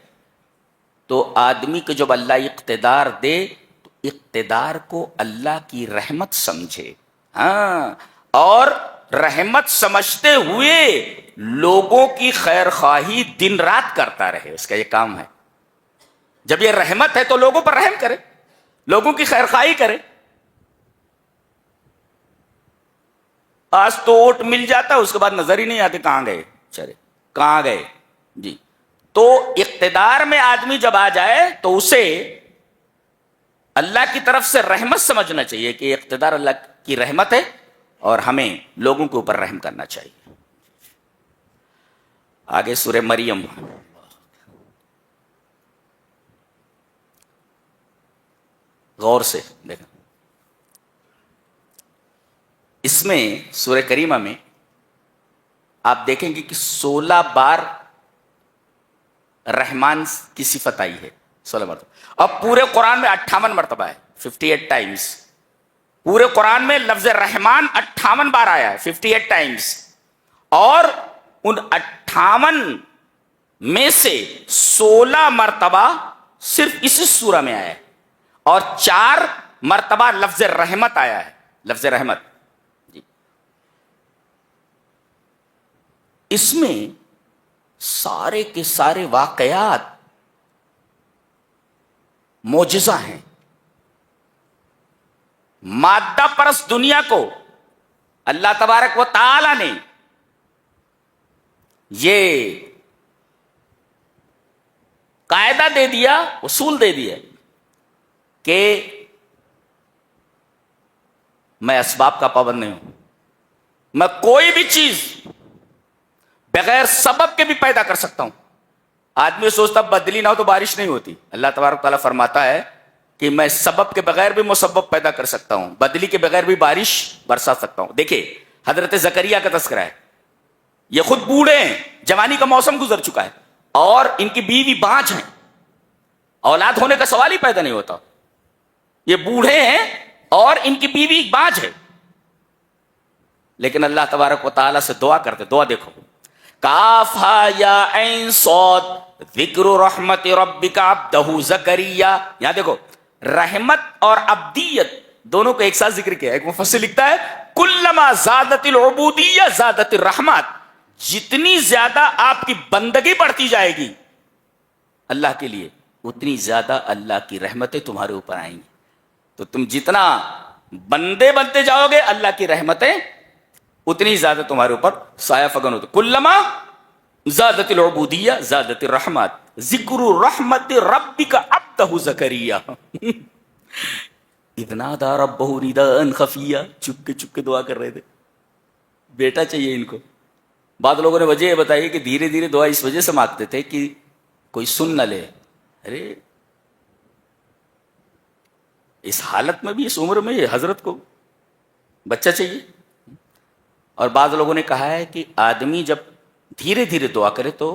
تو آدمی کو جب اللہ اقتدار دے تو اقتدار کو اللہ کی رحمت سمجھے، اور رحمت سمجھتے ہوئے لوگوں کی خیر خواہی دن رات کرتا رہے. اس کا یہ کام ہے. جب یہ رحمت ہے تو لوگوں پر رحم کرے، لوگوں کی خیر خواہی کرے. آج تو ووٹ مل جاتا ہے، اس کے بعد نظر ہی نہیں آتے کہاں گئے، چلے کہاں گئے جی. تو اقتدار میں آدمی جب آ جائے تو اسے اللہ کی طرف سے رحمت سمجھنا چاہیے کہ اقتدار اللہ کی رحمت ہے اور ہمیں لوگوں کے اوپر رحم کرنا چاہیے. آگے سورہ مریم، غور سے دیکھیں. اس میں سورہ کریمہ میں آپ دیکھیں گے کہ 16 بار رحمان کی صفت آئی ہے، 16 مرتبہ. اب پورے قرآن میں 58 مرتبہ ہے، 58 ٹائمز. پورے قرآن میں لفظ رحمان 58 بار آیا ہے، 58 ٹائمز. اور ان 58 میں سے 16 مرتبہ صرف اسی سورہ میں آیا ہے، اور 4 مرتبہ لفظ رحمت آیا ہے، لفظ رحمت جی. اس میں سارے کے سارے واقعات معجزہ ہیں. مادہ پرست دنیا کو اللہ تبارک و تعالی نے یہ قاعدہ دے دیا، اصول دے دیا کہ میں اسباب کا پابند نہیں ہوں. میں کوئی بھی چیز بغیر سبب کے بھی پیدا کر سکتا ہوں. آدمی سوچتا بدلی نہ ہو تو بارش نہیں ہوتی. اللہ تبارک تعالیٰ فرماتا ہے کہ میں سبب کے بغیر بھی مسبب پیدا کر سکتا ہوں، بدلی کے بغیر بھی بارش برسا سکتا ہوں. دیکھیں حضرت زکریا کا تذکرہ ہے. یہ خود بوڑھے ہیں, جوانی کا موسم گزر چکا ہے, اور ان کی بیوی بانجھ ہیں, اولاد ہونے کا سوال ہی پیدا نہیں ہوتا. یہ بوڑھے ہیں اور ان کی بیوی بانجھ ہے, لیکن اللہ تبارک و تعالیٰ سے دعا کرتے. دعا دیکھو, کاف ہا یا عین صاد ذکر رحمت ربک عبدہ زکریا. یہاں دیکھو, رحمت اور عبدیت دونوں کو ایک ساتھ ذکر کیا. ایک مفسر لکھتا ہے کلما زادت العبودیہ زادت الرحمت, جتنی زیادہ آپ کی بندگی بڑھتی جائے گی اللہ کے لیے, اتنی زیادہ اللہ کی رحمتیں تمہارے اوپر آئیں گی. تو تم جتنا بندے بنتے جاؤ گے, اللہ کی رحمتیں اتنی زیادہ تمہارے اوپر سایہ فگن ہوتے. کلما زادت العبودیہ زادت الرحمت, ذکر رحمت ربک عبدہ زکریا اذ نادى ربہ نداء خفیا. چپ کے دعا کر رہے تھے, بیٹا چاہیے ان کو. بعض لوگوں نے وجہ یہ بتائی کہ دھیرے دھیرے دعا اس وجہ سے مانگتے تھے کہ کوئی سن نہ لے. ارے اس حالت میں بھی, اس عمر میں حضرت کو بچہ چاہیے. اور بعض لوگوں نے کہا ہے کہ آدمی جب دھیرے دھیرے دعا کرے تو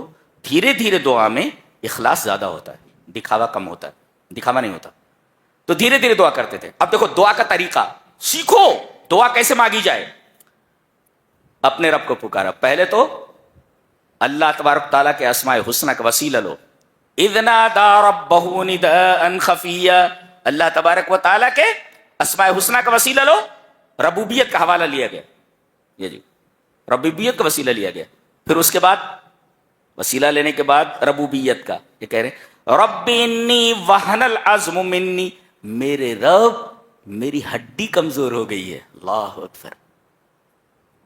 دھیرے دھیرے دعا میں اخلاص زیادہ ہوتا ہے, دکھاوا کم ہوتا ہے, دکھاوا نہیں ہوتا. تو دھیرے دھیرے دعا کرتے تھے. اب دیکھو دعا کا طریقہ سیکھو, دعا کیسے مانگی جائے. اپنے رب کو پکارا. پہلے تو اللہ تبارک تعالیٰ کے اسماء حسنہ کا وسیلہ لو. اذ نادى ربہ نداء خفیا, اللہ تبارک و تعالیٰ کے اسماء حسنہ کا وسیلہ لو. ربوبیت کا حوالہ لیا گیا, یہ جی ربوبیت کا وسیلہ لیا گیا. پھر اس کے بعد وسیلہ لینے کے بعد ربوبیت کا یہ کہہ رہے رب انی وہن العظم منی, میرے رب میری ہڈی کمزور ہو گئی ہے. اللہ اکبر.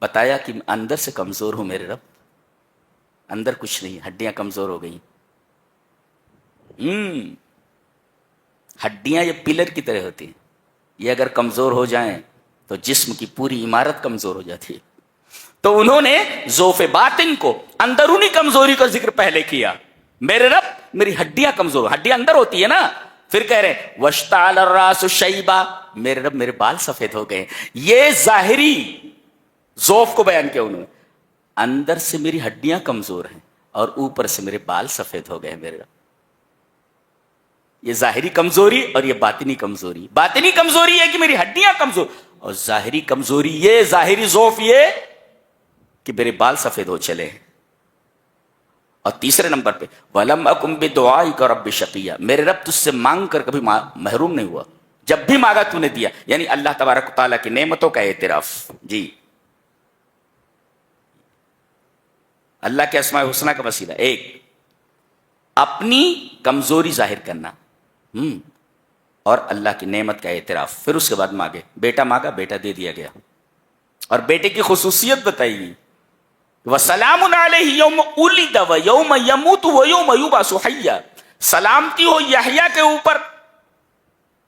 بتایا کہ اندر سے کمزور ہوں میرے رب, اندر کچھ نہیں, ہڈیاں کمزور ہو گئی. ہڈیاں یہ پلر کی طرح ہوتی ہیں, یہ اگر کمزور ہو جائیں تو جسم کی پوری عمارت کمزور ہو جاتی ہے. تو انہوں نے ذوف باطن کو, اندرونی کمزوری کا ذکر پہلے کیا. میرے رب میری ہڈیاں کمزور, ہڈیاں اندر ہوتی ہے نا. پھر کہہ رہے واشتعل الراس شیبا, میرے رب میرے بال سفید ہو گئے. یہ ظاہری ذوف کو بیان کیا انہوں نے. اندر سے میری ہڈیاں کمزور ہیں اور اوپر سے میرے بال سفید ہو گئے میرے رب. یہ ظاہری کمزوری اور یہ باطنی کمزوری. باطنی کمزوری ہے کہ میری ہڈیاں کمزور, اور ظاہری کمزوری یہ, ظاہری ذوف یہ کہ میرے بال سفید ہو چلے. اور تیسرے نمبر پہ وَلَمْ أَكُمْ بِدُعَائِكَ رَبِّ شَقِيًّا, میرے رب تجھ سے مانگ کر کبھی محروم نہیں ہوا, جب بھی مانگا تو نے دیا. یعنی اللہ تبارک و تعالیٰ کی نعمتوں کا اعتراف. جی اللہ کے اسماء حسنہ کا وسیلہ, ایک اپنی کمزوری ظاہر کرنا, اور اللہ کی نعمت کا اعتراف. پھر اس کے بعد مانگے. بیٹا مانگا, بیٹا دے دیا گیا. اور بیٹے کی خصوصیت بتائی گئی, وَسَلَامٌ عَلَيْهِ يَوْمَ وُلِدَ وَيَوْمَ يَمُوتُ وَيَوْمَ يُبْعَثُ حَيًّا, سلامتی ہو یحییٰ کے اوپر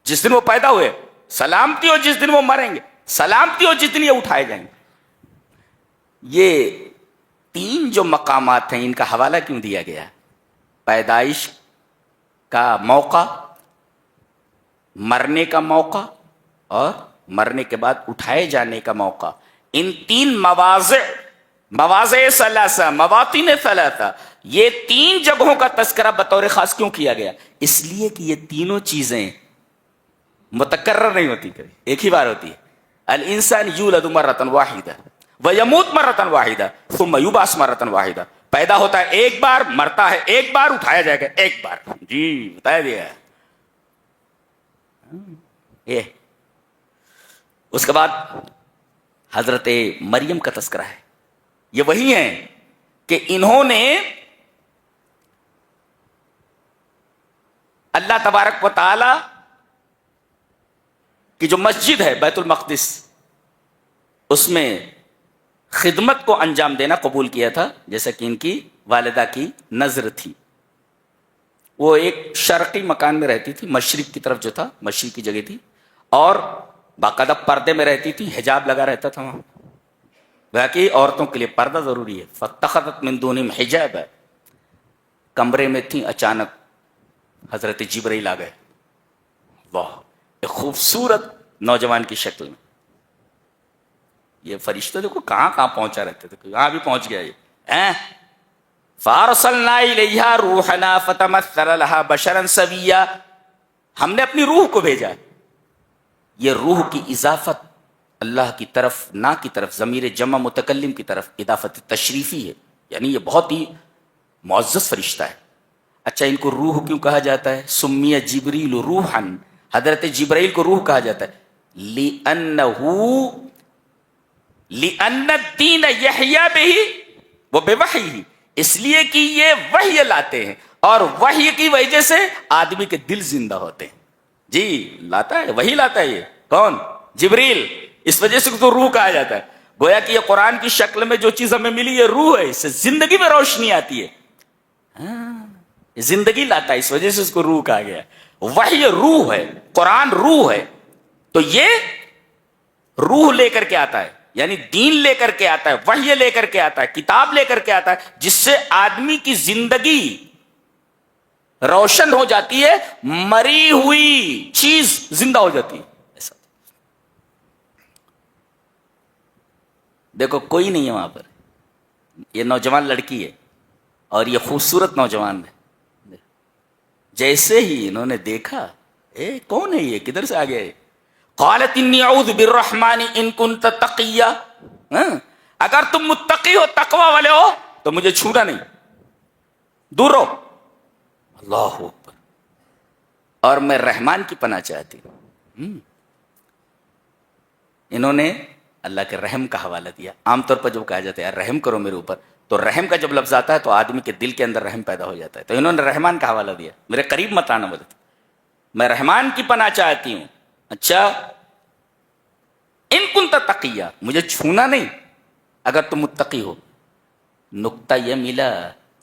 جس دن وہ پیدا ہوئے, سلامتی ہو جس دن وہ مریں گے, سلامتی ہو جس دن یہ اٹھائے جائیں گے. یہ تین جو مقامات ہیں ان کا حوالہ کیوں دیا گیا؟ پیدائش کا موقع, مرنے کا موقع, اور مرنے کے بعد اٹھائے جانے کا موقع. ان تین مواضع ثلاثہ, مواطن ثلاثہ, یہ تین جگہوں کا تذکرہ بطور خاص کیوں کیا گیا؟ اس لیے کہ یہ تینوں چیزیں متکرر نہیں ہوتی, کبھی ایک ہی بار ہوتی ہے. الانسان یولد مرۃ واحدہ ویموت مرۃ واحدہ ثم یبعث مرۃ واحدہ, پیدا ہوتا ہے ایک بار, مرتا ہے ایک بار, اٹھایا جائے گا ایک بار. جی بتایا دیا ہے. یہ اس کے بعد حضرت مریم کا تذکرہ ہے. یہ وہی ہیں کہ انہوں نے اللہ تبارک و تعالی کی جو مسجد ہے بیت المقدس, اس میں خدمت کو انجام دینا قبول کیا تھا, جیسا کہ ان کی والدہ کی نظر تھی. وہ ایک شرقی مکان میں رہتی تھی, مشرق کی طرف جو تھا, مشرق کی جگہ تھی, اور باقاعدہ پردے میں رہتی تھی, حجاب لگا رہتا تھا وہاں. باقی عورتوں کے لیے پردہ ضروری ہے. فاتخذت من دونہم حجابا, کمرے میں تھیں, اچانک حضرت جبرائیل آ گئے. واہ, ایک خوبصورت نوجوان کی شکل میں. یہ فرشتہ دیکھو کہاں کہاں پہنچا رہتے تھے, یہاں بھی پہنچ گیا. یہ فارسلنا الیہا روحنا فتمثل لها بشرا سویا، ہم نے اپنی روح کو بھیجا. یہ روح کی اضافت اللہ کی طرف، نا کی طرف، ضمیر جمع متکلم کی طرف اضافت تشریفی ہے، یعنی یہ بہت ہی معزز فرشتہ ہے. اچھا ان کو روح کیوں کہا جاتا ہے؟ سمیہ جبریل روحا، حضرت جبرائیل کو روح کہا جاتا ہے لأن الدین یحیی بہ وبوحیہ، اس لیے کہ یہ وحی لاتے ہیں اور وحی کی وجہ سے آدمی کے دل زندہ ہوتے ہیں. جی لاتا ہے، وہی لاتا ہے. یہ کون؟ جبریل. اس وجہ سے تو روح کہا جاتا ہے. گویا کہ یہ قرآن کی شکل میں جو چیز ہمیں ملی یہ روح ہے، اس سے زندگی میں روشنی آتی ہے. زندگی لاتا ہے، اس وجہ سے اس کو روح کہا گیا. وحی روح ہے، قرآن روح ہے. تو یہ روح لے کر کے آتا ہے، یعنی دین لے کر کے آتا ہے، وحی لے کر کے آتا ہے، کتاب لے کر کے آتا ہے، جس سے آدمی کی زندگی روشن ہو جاتی ہے، مری ہوئی چیز زندہ ہو جاتی ہے. ایسا دیکھو کوئی نہیں ہے وہاں پر، یہ نوجوان لڑکی ہے اور یہ خوبصورت نوجوان ہے. جیسے ہی انہوں نے دیکھا، کون ہے یہ، کدھر سے آ گیا ہے؟ قالت انی اعوذ بالرحمن ان کنت تقیا، اگر تم متقی ہو، تقوی والے ہو تو مجھے چھونا نہیں، دور رہو. اللہ اکبر. اور میں رحمان کی پناہ چاہتی ہوں. انہوں نے اللہ کے رحم کا حوالہ دیا. عام طور پر جب کہا جاتا ہے یار رحم کرو میرے اوپر، تو رحم کا جب لفظ آتا ہے تو آدمی کے دل کے اندر رحم پیدا ہو جاتا ہے. تو انہوں نے رحمان کا حوالہ دیا، میرے قریب مت آنا، بولے میں رحمان کی پناہ چاہتی ہوں. اچھا ان کنت تقیہ، مجھے چھونا نہیں اگر تم متقی ہو. نقطہ یہ ملا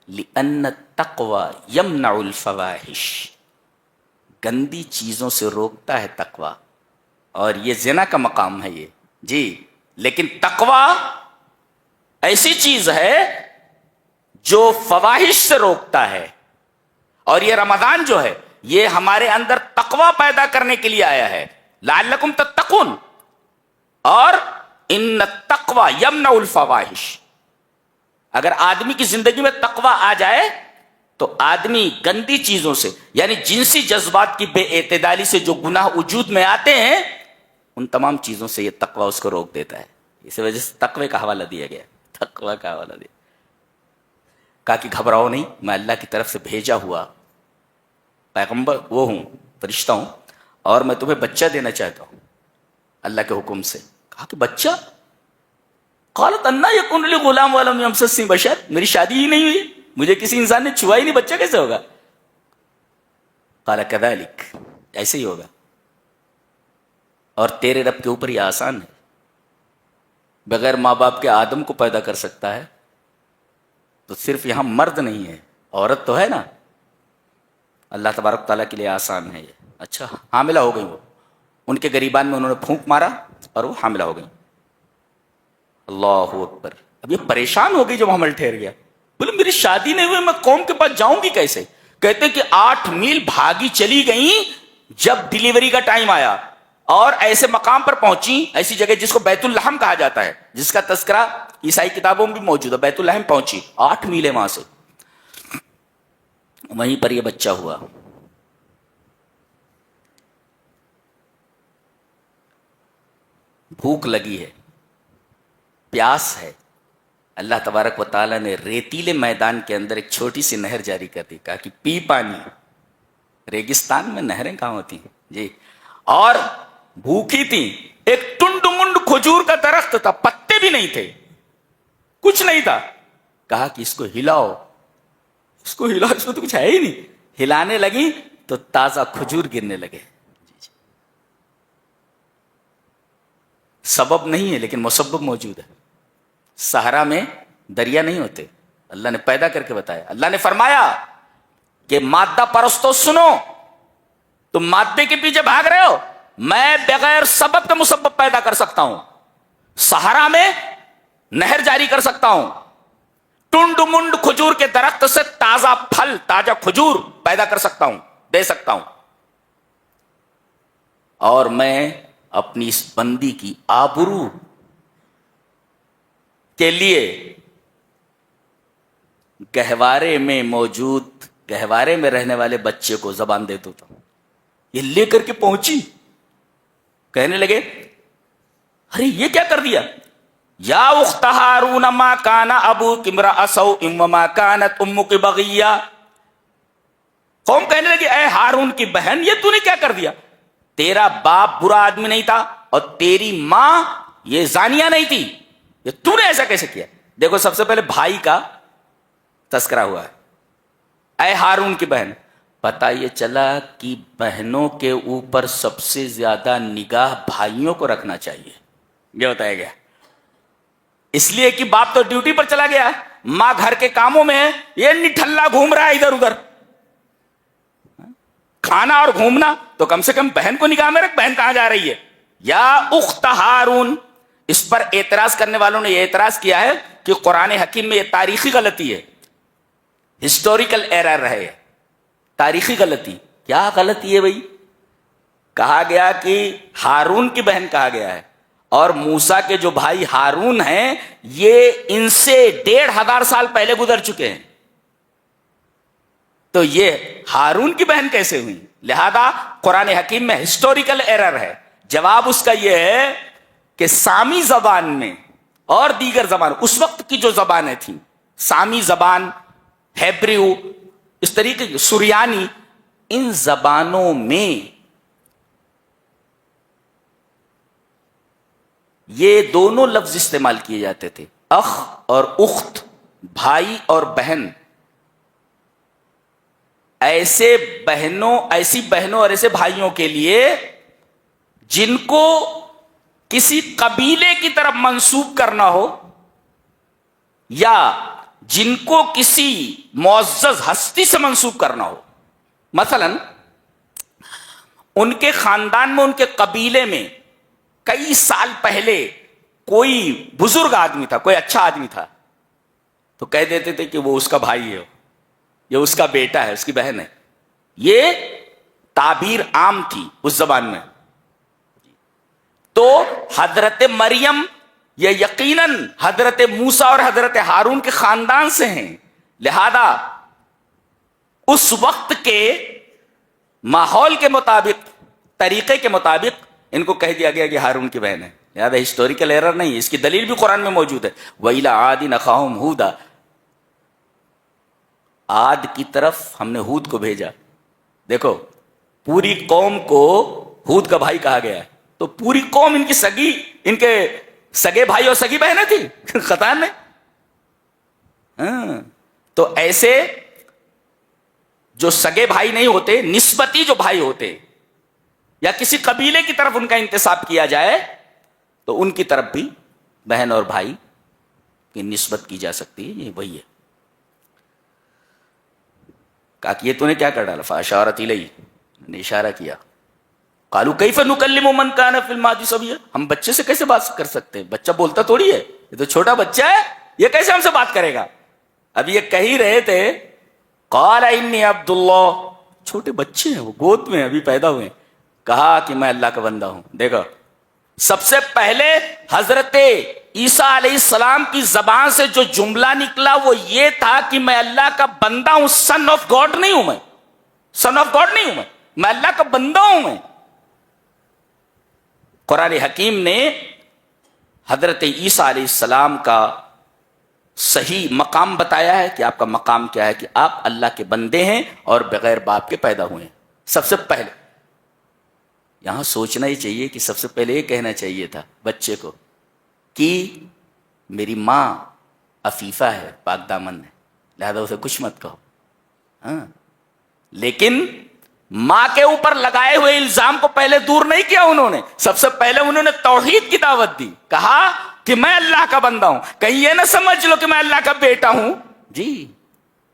لأن التقوی یمنع الفواحش، گندی چیزوں سے روکتا ہے تقوی، اور یہ زنا کا مقام ہے یہ. جی لیکن تقوی ایسی چیز ہے جو فواحش سے روکتا ہے، اور یہ رمضان جو ہے یہ ہمارے اندر تقوی پیدا کرنے کے لیے آیا ہے، لعلکم تتقون. اور ان التقوی یمنع الفواحش، اگر آدمی کی زندگی میں تقوی آ جائے تو آدمی گندی چیزوں سے، یعنی جنسی جذبات کی بے اعتدالی سے جو گناہ وجود میں آتے ہیں، ان تمام چیزوں سے یہ تقوی اس کو روک دیتا ہے. اس وجہ سے تقوی کا حوالہ دیا گیا، تقوی کا حوالہ دیا. کہا کہ گھبراؤ نہیں، میں اللہ کی طرف سے بھیجا ہوا پیغمبر وہ ہوں، فرشتہ ہوں، اور میں تمہیں بچہ دینا چاہتا ہوں اللہ کے حکم سے. کہا کہ بچہ؟ قالت انا یکون لی غلام ولم یمسسنی بشر، میری شادی ہی نہیں ہوئی، مجھے کسی انسان نے چھوا ہی نہیں، بچہ کیسے ہوگا؟ قال کذالک، ایسے ہی ہوگا، اور تیرے رب کے اوپر یہ آسان ہے، بغیر ماں باپ کے آدم کو پیدا کر سکتا ہے، تو صرف یہاں مرد نہیں ہے، عورت تو ہے نا. اللہ تبارک تعالیٰ کے لیے آسان ہے یہ. اچھا حاملہ ہو گئی، وہ ان کے گریبان میں انہوں نے پھونک مارا اور وہ حاملہ ہو گئی. اللہ اکبر. اب یہ پریشان ہو گئی جب حمل ٹھہر گیا، بولے میری شادی نہیں ہوئی، میں قوم کے پاس جاؤں گی کیسے؟ کہتے کہ 8 میل بھاگی چلی گئیں، جب ڈیلیوری کا ٹائم آیا اور ایسے مقام پر پہنچی، ایسی جگہ جس کو بیت اللحم کہا جاتا ہے، جس کا تذکرہ عیسائی کتابوں میں بھی موجود ہے. بیت اللحم پہنچی، 8 میل ہے وہاں سے، وہیں پر یہ بچہ ہوا. بھوک لگی ہے، پیاس ہے. اللہ تبارک و تعالیٰ نے ریتیلے میدان کے اندر ایک چھوٹی سی نہر جاری کر دی. کہا کہ پی پانی. ریگستان میں نہریں کہاں ہوتی ہیں جی. اور بھوکی تھی. ایک ٹنڈ منڈ کھجور کا درخت تھا، پتے بھی نہیں تھے، کچھ نہیں تھا. کہا کہ اس کو ہلاؤ، اس کو ہلاؤ، اس میں تو کچھ ہے ہی نہیں. ہلانے لگی تو تازہ کھجور گرنے لگے. سبب نہیں ہے لیکن مسبب موجود ہے. صحرا میں دریا نہیں ہوتے، اللہ نے پیدا کر کے بتایا. اللہ نے فرمایا کہ مادہ پرستو سنو، تم مادے کے پیچھے بھاگ رہے ہو، میں بغیر سبب کے مسبب پیدا کر سکتا ہوں. صحرا میں نہر جاری کر سکتا ہوں، ٹنڈ منڈ کھجور کے درخت سے تازہ پھل، تازہ کھجور پیدا کر سکتا ہوں، دے سکتا ہوں. اور میں اپنی اس بندی کی آبرو کے لیے گہوارے میں موجود، گہوارے میں رہنے والے بچے کو زبان دے دیتا ہوں. یہ لے کر کے پہنچی، کہنے لگے ارے یہ کیا کر دیا؟ یا اخت ہارون ما کان ابوک امرأ سوء وما کانت امک بغیہ. قوم کہنے لگی اے ہارون کی بہن، یہ تو نے کیا کر دیا؟ تیرا باپ برا آدمی نہیں تھا اور تیری ماں یہ زانیہ نہیں تھی، یہ تو نے ایسا کیسے کیا؟ دیکھو سب سے پہلے بھائی کا تذکرہ ہوا ہے، اے ہارون کی بہن. پتہ یہ چلا کہ بہنوں کے اوپر سب سے زیادہ نگاہ بھائیوں کو رکھنا چاہیے، یہ بتایا گیا. اس لیے کہ باپ تو ڈیوٹی پر چلا گیا، ماں گھر کے کاموں میں ہے، یہ نٹھلا گھوم رہا ہے ادھر ادھر. کھانا اور گھومنا تو کم سے کم بہن کو نگاہ میں رکھ، بہن کہاں جا رہی ہے. یا اخت ہارون. اس پر اعتراض کرنے والوں نے یہ اعتراض کیا ہے کہ قرآن حکیم میں یہ تاریخی غلطی ہے، ہسٹوریکل ایرر ہے. تاریخی غلطی کیا غلطی ہے بھائی؟ کہا گیا کہ ہارون کی بہن کہا گیا ہے، اور موسیٰ کے جو بھائی ہارون ہیں یہ ان سے 1500 سال پہلے گزر چکے ہیں، تو یہ ہارون کی بہن کیسے ہوئی؟ لہذا قرآن حکیم میں ہسٹوریکل ایرر ہے. جواب اس کا یہ ہے کہ سامی زبان میں اور دیگر زبان، اس وقت کی جو زبانیں تھیں، سامی زبان، ہیبریو، اس طریقے کی سریانی، ان زبانوں میں یہ دونوں لفظ استعمال کیے جاتے تھے، اخ اور اخت، بھائی اور بہن. ایسی بہنوں اور ایسے بھائیوں کے لیے جن کو کسی قبیلے کی طرف منسوب کرنا ہو یا جن کو کسی معزز ہستی سے منسوب کرنا ہو. مثلا ان کے خاندان میں، ان کے قبیلے میں کئی سال پہلے کوئی بزرگ آدمی تھا، کوئی اچھا آدمی تھا، تو کہہ دیتے تھے کہ وہ اس کا بھائی ہے، یہ اس کا بیٹا ہے، اس کی بہن ہے. یہ تعبیر عام تھی اس زبان میں. تو حضرت مریم یہ یقیناً حضرت موسیٰ اور حضرت ہارون کے خاندان سے ہیں، لہذا اس وقت کے ماحول کے مطابق، طریقے کے مطابق ان کو کہہ دیا گیا کہ ہارون کی بہن ہے. لہذا ہسٹوریکل ایرر نہیں ہے، اس کی دلیل بھی قرآن میں موجود ہے. وَإِلَىٰ عَادٍ أَخَاهُمْ هُودًا. عاد کی طرف ہم نے ہود کو بھیجا. دیکھو پوری قوم کو ہود کا بھائی کہا گیا ہے، تو پوری قوم ان کی سگی، ان کے سگے بھائی اور سگی بہنیں تھی خطان میں. تو ایسے جو سگے بھائی نہیں ہوتے، نسبتی جو بھائی ہوتے یا کسی قبیلے کی طرف ان کا انتساب کیا جائے تو ان کی طرف بھی بہن اور بھائی کی نسبت کی جا سکتی ہے. یہ وہی ہے. کہا کہ یہ تو نے کیا کر ڈالا؟ فاشارت الیہ، نے اشارہ کیا. قالوا کیف نکلم من کان فی المہد صبیا. ہم بچے سے کیسے بات کر سکتے ہیں؟ بچہ بولتا تھوڑی ہے، یہ تو چھوٹا بچہ ہے، یہ کیسے ہم سے بات کرے گا؟ اب یہ کہہ ہی رہے تھے قال انی عبد اللہ، چھوٹے بچے ہیں، وہ گود میں ابھی پیدا ہوئے. کہا کہ میں اللہ کا بندہ ہوں. دیکھو سب سے پہلے حضرت عیسیٰ علیہ السلام کی زبان سے جو جملہ نکلا وہ یہ تھا کہ میں اللہ کا بندہ ہوں، سن آف گاڈ نہیں ہوں، میں سن آف گاڈ نہیں ہوں، میں اللہ کا بندہ ہوں. میں قرآن حکیم نے حضرت عیسیٰ علیہ السلام کا صحیح مقام بتایا ہے کہ آپ کا مقام کیا ہے، کہ آپ اللہ کے بندے ہیں اور بغیر باپ کے پیدا ہوئے ہیں. سب سے پہلے یہاں سوچنا ہی چاہیے کہ سب سے پہلے یہ کہنا چاہیے تھا بچے کو کہ میری ماں عفیفہ ہے، پاک دامن ہے، لہذا اسے کچھ مت کہو. لیکن ماں کے اوپر لگائے ہوئے الزام کو پہلے دور نہیں کیا انہوں نے. سب سے پہلے انہوں نے توحید کی دعوت دی، کہا کہ میں اللہ کا بندہ ہوں. کہیں یہ نہ سمجھ لو کہ میں اللہ کا بیٹا ہوں. جی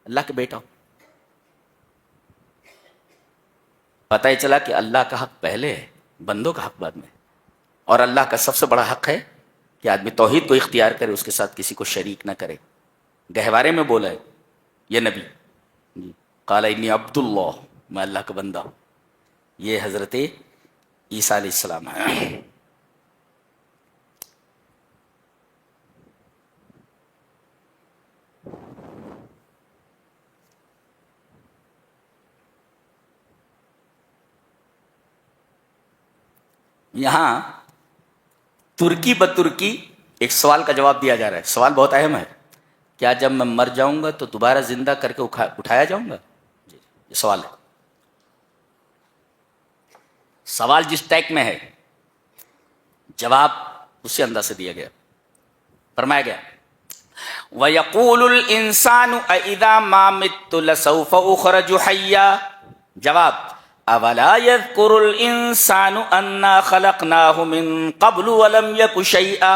اللہ کا بیٹا ہوں. پتہ ہی چلا کہ اللہ کا حق پہلے ہے، بندوں کا حق بعد میں. اور اللہ کا سب سے بڑا حق ہے کہ آدمی توحید کو اختیار کرے، اس کے ساتھ کسی کو شریک نہ کرے. گہوارے میں بولا ہے یہ نبی، جی قال انی عبد اللہ، میں اللہ کا بندہ ہوں. یہ حضرت عیسیٰ علیہ السلام ہے. یہاں ترکی بترکی ایک سوال کا جواب دیا جا رہا ہے. سوال بہت اہم ہے. کیا جب میں مر جاؤں گا تو دوبارہ زندہ کر کے اٹھایا جاؤں گا؟ جی یہ سوال ہے. سوال جس ٹیک میں ہے جواب اسی انداز سے دیا گیا. فرمایا گیا وَيَقُولُ الْإِنسَانُ أَإِذَا مَا مِتُّ لَسَوْفَ أُخْرَجُ حَيًّا. جواب أَوَلَا يَذْكُرُ الْإِنسَانُ أَنَّا خَلَقْنَاهُ مِن قَبْلُ وَلَمْ يَكُ شَيْئًا.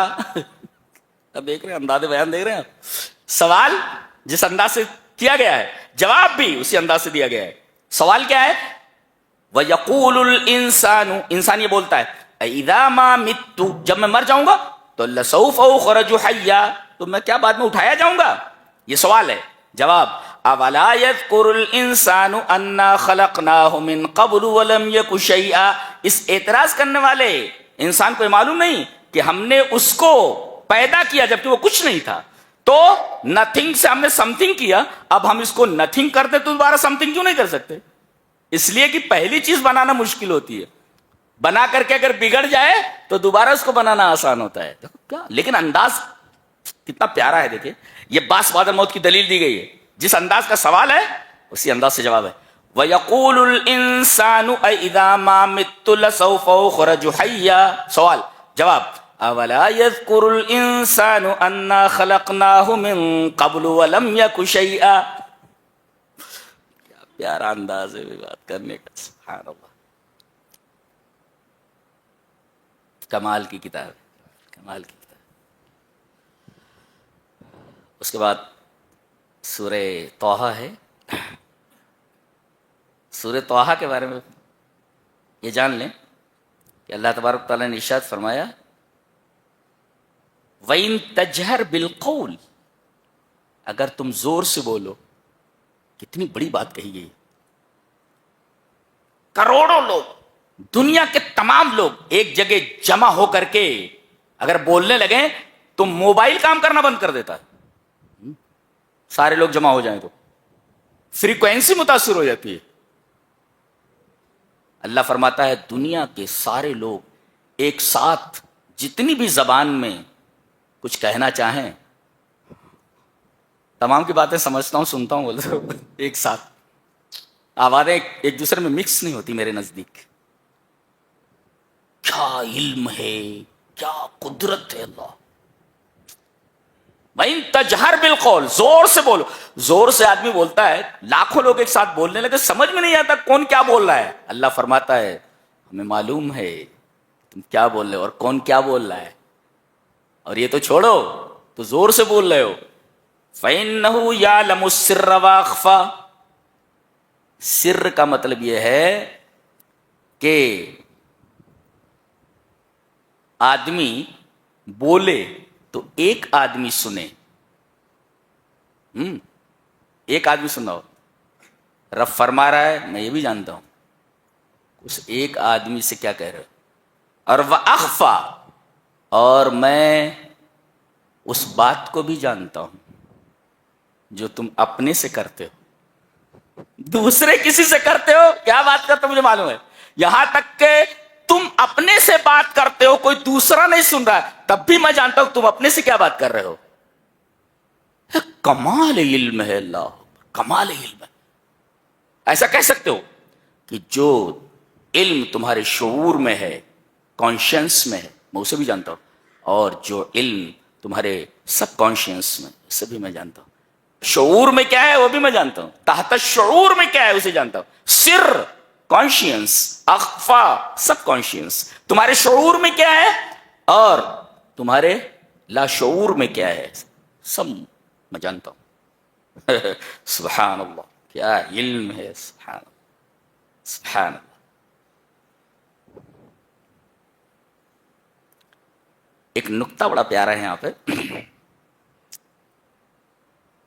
اب دیکھ رہے ہیں انداز بیان دیکھ رہے ہیں آپ. سوال جس انداز سے کیا گیا ہے جواب بھی اسی انداز سے دیا گیا ہے. سوال کیا ہے؟ وَيَقُولُ الْإِنسَانُ انسان یہ بولتا ہے أَإِذَا مَا مِتُّ جب میں مر جاؤں گا تو لَسَوْفَ أُخْرَجُ حَيًّا تو میں کیا بعد میں اٹھایا جاؤں گا؟ یہ سوال ہے. جواب أَوَلَا يَذْكُرُ الْإِنسَانُ أَنَّا خَلَقْنَاهُ مِن قَبْلُ وَلَمْ يَكُ شَيْئًا. اس اعتراض کرنے والے انسان کو یہ معلوم نہیں کہ ہم نے اس کو پیدا کیا جبکہ وہ کچھ نہیں تھا. تو نتھنگ سے ہم نے سم تھنگ کیا, اب ہم اس کو نتھنگ کرتے تو دوبارہ سم تھنگ کیوں نہیں کر سکتے؟ اس لیے کہ پہلی چیز بنانا مشکل ہوتی ہے, بنا کر کے اگر بگڑ جائے تو دوبارہ اس کو بنانا آسان ہوتا ہے. کیا لیکن انداز کتنا پیارا ہے. دیکھیں یہ باس بعد الموت کی دلیل دی گئی ہے. جس انداز کا سوال ہے اسی انداز سے جواب ہے. وَيَقُولُ الْإِنسَانُ أَإِذَا مَا مِتُّ لَسَوْفَ أُخْرَجُ حَيًّا. سوال جواب أَوَلَا يَذْكُرُ الْإِنسَانُ أَنَّا خَلَقْنَاهُ مِن قَبْلُ وَلَمْ يَكُ شَيْئًا. کیا پیارا انداز ہے بات کرنے کا. سبحان اللہ, کمال کی کتاب, کمال کی کتاب. اس کے بعد سورہ طٰہٰ ہے. سورہ طٰہٰ کے بارے میں یہ جان لیں کہ اللہ تبارک تعالیٰ نے ارشاد فرمایا وَإِن تَجْهَرْ بِالْقَوْلِ اگر تم زور سے بولو. کتنی بڑی بات کہی گئی. کروڑوں لوگ, دنیا کے تمام لوگ ایک جگہ جمع ہو کر کے اگر بولنے لگیں تو موبائل کام کرنا بند کر دیتا ہے. سارے لوگ جمع ہو جائیں تو فریکوینسی متاثر ہو جاتی ہے. اللہ فرماتا ہے دنیا کے سارے لوگ ایک ساتھ جتنی بھی زبان میں کچھ کہنا چاہیں, تمام کی باتیں سمجھتا ہوں سنتا ہوں بولتا ہوں ایک ساتھ آوازیں ایک دوسرے میں مکس نہیں ہوتی. میرے نزدیک کیا علم ہے, کیا قدرت ہے اللہ. بھائی تجہر بالقول زور سے بولو. زور سے آدمی بولتا ہے, لاکھوں لوگ ایک ساتھ بولنے لگے سمجھ میں نہیں آتا کون کیا بول رہا ہے. اللہ فرماتا ہے ہمیں معلوم ہے تم کیا بول رہے ہو اور کون کیا بول رہا ہے. اور یہ تو چھوڑو, تو زور سے بول رہے ہو. فَإِنَّهُ يَعْلَمُ السِّرَّ وَأَخْفَى. سر کا مطلب یہ ہے کہ آدمی بولے تو ایک آدمی سنے. ایک آدمی سن رہا ہو, رب فرما رہا ہے میں یہ بھی جانتا ہوں اس ایک آدمی سے کیا کہہ رہے ہو. اور وَأَخْفَى اور میں اس بات کو بھی جانتا ہوں جو تم اپنے سے کرتے ہو. دوسرے کسی سے کرتے ہو کیا بات کرتے ہو مجھے معلوم ہے. یہاں تک کہ تم اپنے سے بات کرتے ہو کوئی دوسرا نہیں سن رہا تب بھی میں جانتا ہوں تم اپنے سے کیا بات کر رہے ہو. کمال علم ہے اللہ, کمال علم ہے. ایسا کہہ سکتے ہو کہ جو علم تمہارے شعور میں ہے, کانشینس میں ہے, میں اسے بھی جانتا ہوں, اور جو علم تمہارے سب کانشینس میں اسے بھی میں جانتا ہوں. شعور میں کیا ہے وہ بھی میں جانتا ہوں, تحت شعور میں کیا ہے اسے جانتا ہوں. سر کانشینس, اخفا سب کانشینس. تمہارے شعور میں کیا ہے اور تمہارے لاشعور میں کیا ہے سب میں جانتا ہوں. سبحان اللہ, کیا علم ہے. سبحان اللہ, سبحان اللہ. ایک نقطہ بڑا پیارا ہے یہاں پہ.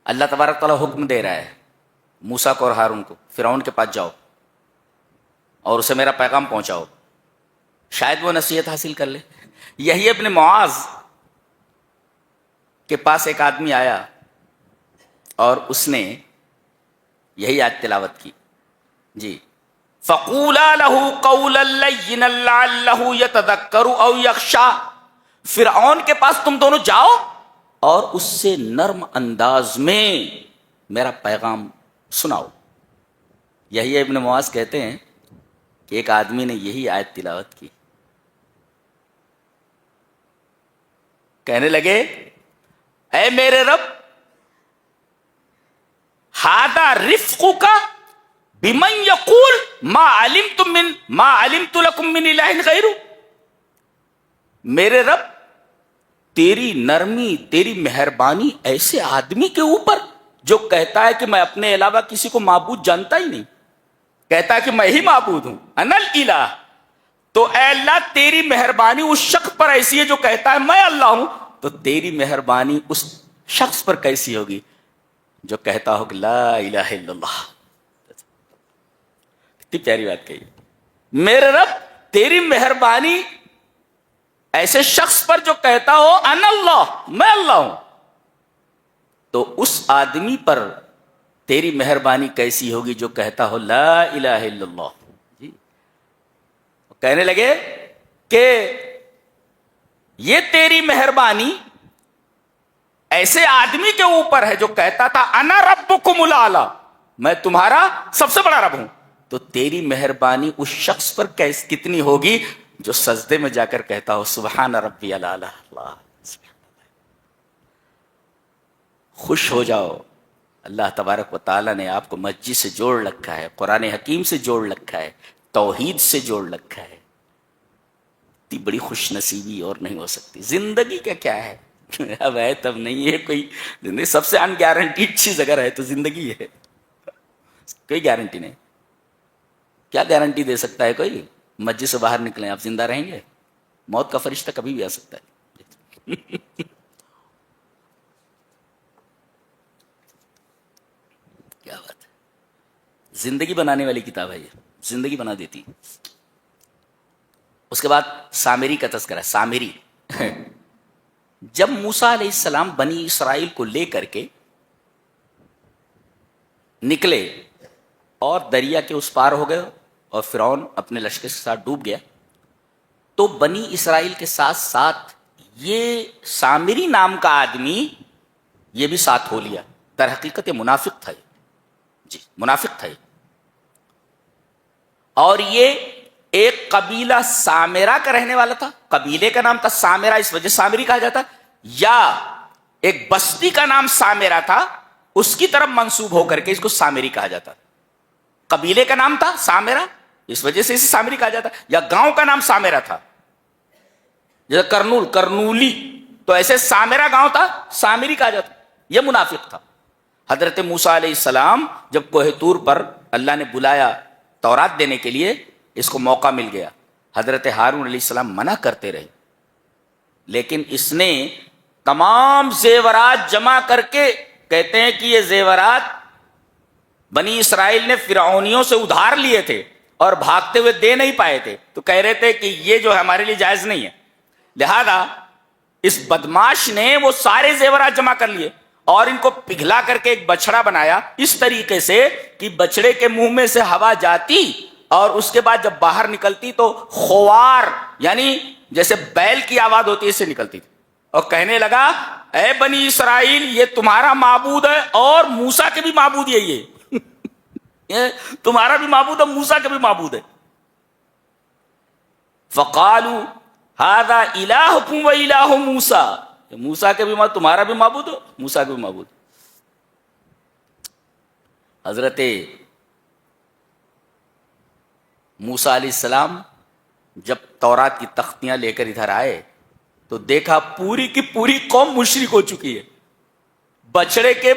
اللہ تبارک تعالیٰ حکم دے رہا ہے موسیٰ کو اور ہارون کو, فرعون کے پاس جاؤ اور اسے میرا پیغام پہنچاؤ, شاید وہ نصیحت حاصل کر لے. یہی ابن معاذ کے پاس ایک آدمی آیا اور اس نے یہی آیت تلاوت کی. جی فقولا له قولا لینا لعلہ یتذکر او یخشی، فرعون کے پاس تم دونوں جاؤ اور اس سے نرم انداز میں میرا پیغام سناؤ. یہی ابن معاذ کہتے ہیں کہ ایک آدمی نے یہی آیت تلاوت کی، کہنے لگے اے میرے رب، ھذا رفقک بمن یقول ما علمت لکم من الہ غیرہ، میرے رب تیری نرمی، تیری مہربانی ایسے آدمی کے اوپر جو کہتا ہے کہ میں اپنے علاوہ کسی کو معبود جانتا ہی نہیں، کہتا ہے کہ میں ہی معبود ہوں، انا الالہ. تو اے اللہ تیری مہربانی اس شخص پر ایسی ہے جو کہتا ہے میں اللہ ہوں، تو تیری مہربانی اس شخص پر کیسی ہوگی جو کہتا ہو کہ لا الہ الا اللہ. کتنی پیاری بات کہی. میرے رب تیری مہربانی ایسے شخص پر جو کہتا ہو انا اللہ، میں اللہ ہوں، تو اس آدمی پر تیری مہربانی کیسی ہوگی جو کہتا ہو لا الہ الا اللہ. جی کہنے لگے کہ یہ تیری مہربانی ایسے آدمی کے اوپر ہے جو کہتا تھا انا ربکم الاعلی، میں تمہارا سب سے بڑا رب ہوں، تو تیری مہربانی اس شخص پر کتنی ہوگی جو سجدے میں جا کر کہتا ہو سبحان ربی الاعلی. اللہ خوش ہو جاؤ، اللہ تبارک و تعالیٰ نے آپ کو مسجد سے جوڑ رکھا ہے، قرآن حکیم سے جوڑ رکھا ہے، توحید سے جوڑ رکھا ہے. اتنی بڑی خوش نصیبی اور نہیں ہو سکتی. زندگی کا کیا ہے، اب ہے تب نہیں ہے کوئی. زندگی سب سے ان گارنٹیڈ چیز اگر ہے تو زندگی ہے، کوئی گارنٹی نہیں. کیا گارنٹی دے سکتا ہے کوئی؟ مسجد سے باہر نکلیں آپ زندہ رہیں گے؟ موت کا فرشتہ کبھی بھی آ سکتا ہے. کیا بات ہے، زندگی بنانے والی کتاب ہے یہ، زندگی بنا دیتی. اس کے بعد سامری کا تذکرہ. سامری جب موسیٰ علیہ السلام بنی اسرائیل کو لے کر کے نکلے اور دریا کے اس پار ہو گئے اور فرعون اپنے لشکر کے ساتھ ڈوب گیا، تو بنی اسرائیل کے ساتھ ساتھ یہ سامری نام کا آدمی یہ بھی ساتھ ہو لیا. در حقیقت یہ منافق تھا، جی منافق تھا. اور یہ ایک قبیلہ سامرا کا رہنے والا تھا، قبیلے کا نام تھا سامرا، اس وجہ سامری کہا جاتا. یا ایک بستی کا نام سامرا تھا، اس کی طرف منسوب ہو کر کے اس کو سامری کہا جاتا. قبیلے کا نام تھا سامرا، اس وجہ سے اسے سامری کہا جاتا. یا گاؤں کا نام سامرا تھا، جیسے کرنولی، تو ایسے سامرا گاؤں تھا، سامری کہا جاتا. یہ منافق تھا. حضرت موسیٰ علیہ السلام جب کوہ طور پر اللہ نے بلایا تورات دینے کے لیے، اس کو موقع مل گیا. حضرت ہارون علیہ السلام منع کرتے رہے، لیکن اس نے تمام زیورات جمع کر کے، کہتے ہیں کہ یہ زیورات بنی اسرائیل نے فرعونیوں سے ادھار لیے تھے اور بھاگتے ہوئے دے نہیں پائے تھے، تو کہہ رہے تھے کہ یہ جو ہے ہمارے لیے جائز نہیں ہے. لہذا اس بدماش نے وہ سارے زیورات جمع کر لیے اور ان کو پگھلا کر کے ایک بچڑا بنایا، اس طریقے سے کہ بچڑے کے منہ میں سے ہوا جاتی اور اس کے بعد جب باہر نکلتی تو خوار، یعنی جیسے بیل کی آواز ہوتی ہے، اس سے نکلتی تھی. اور کہنے لگا اے بنی اسرائیل، یہ تمہارا معبود ہے اور موسیٰ کے بھی معبود یہی ہے. یہ تمہارا بھی معبود ہے، موسیٰ کے بھی معبود ہے. فقالوا ھذا الہکم و الہ موسیٰ، موسیٰ کے بھی معبود، تمہارا بھی معبود ہو، موسیٰ کے بھی معبود. حضرت موسیٰ علیہ السلام جب تورات کی تختیاں لے کر ادھر آئے تو دیکھا پوری کی پوری قوم مشرک ہو چکی ہے، بچڑے کے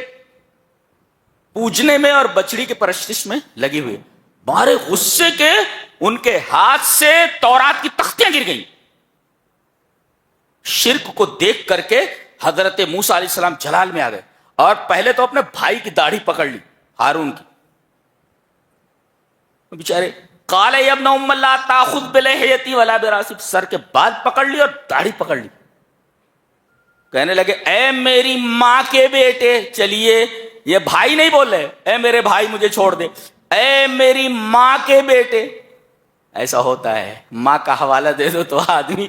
پوجنے میں اور بچڑی کے پرستش میں لگی ہوئی. بارے غصے کے ان کے ہاتھ سے تورات کی تختیاں گر گئیں. شرک کو دیکھ کر کے حضرت موسیٰ علیہ السلام جلال میں آ گئے اور پہلے تو اپنے بھائی کی داڑھی پکڑ لی، ہارون کی. بیچارے قال یا ابن ام لا تاخذ بلحیتی ولا براسی، سر کے بال پکڑ لی اور داڑھی پکڑ لی. کہنے لگے اے میری ماں کے بیٹے، چلیے، یہ بھائی نہیں بول رہے، اے میرے بھائی مجھے چھوڑ دے، اے میری ماں کے بیٹے. ایسا ہوتا ہے, ماں کا حوالہ دے دو تو آدمی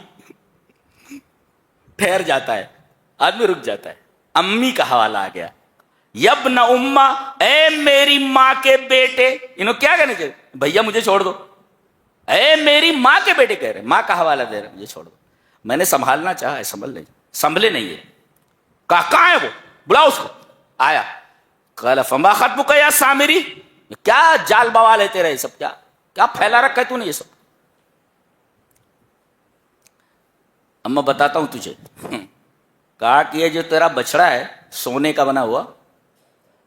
ٹھہر جاتا ہے, آدمی رک جاتا ہے. امی کا حوالہ آ گیا, یبن اماں, اے میری ماں کے بیٹے. انہوں کیا کہنے چاہیے, بھیا مجھے چھوڑ دو. اے میری ماں کے بیٹے کہہ رہے, ماں کا حوالہ دے رہے, مجھے چھوڑ دو. میں نے سنبھالنا چاہا ہے, سنبھلے نہیں ہے. کہاں ہے وہ, بلاؤ اس کو. آیا, قال فما خطبک یا سامری, کیا جال بوال ہے تیرا یہ سب, کیا پھیلا رکھا ہے تو نے یہ سب. اما بتاتا ہوں تجھے. کہا کہ یہ جو تیرا بچڑا ہے سونے کا بنا ہوا,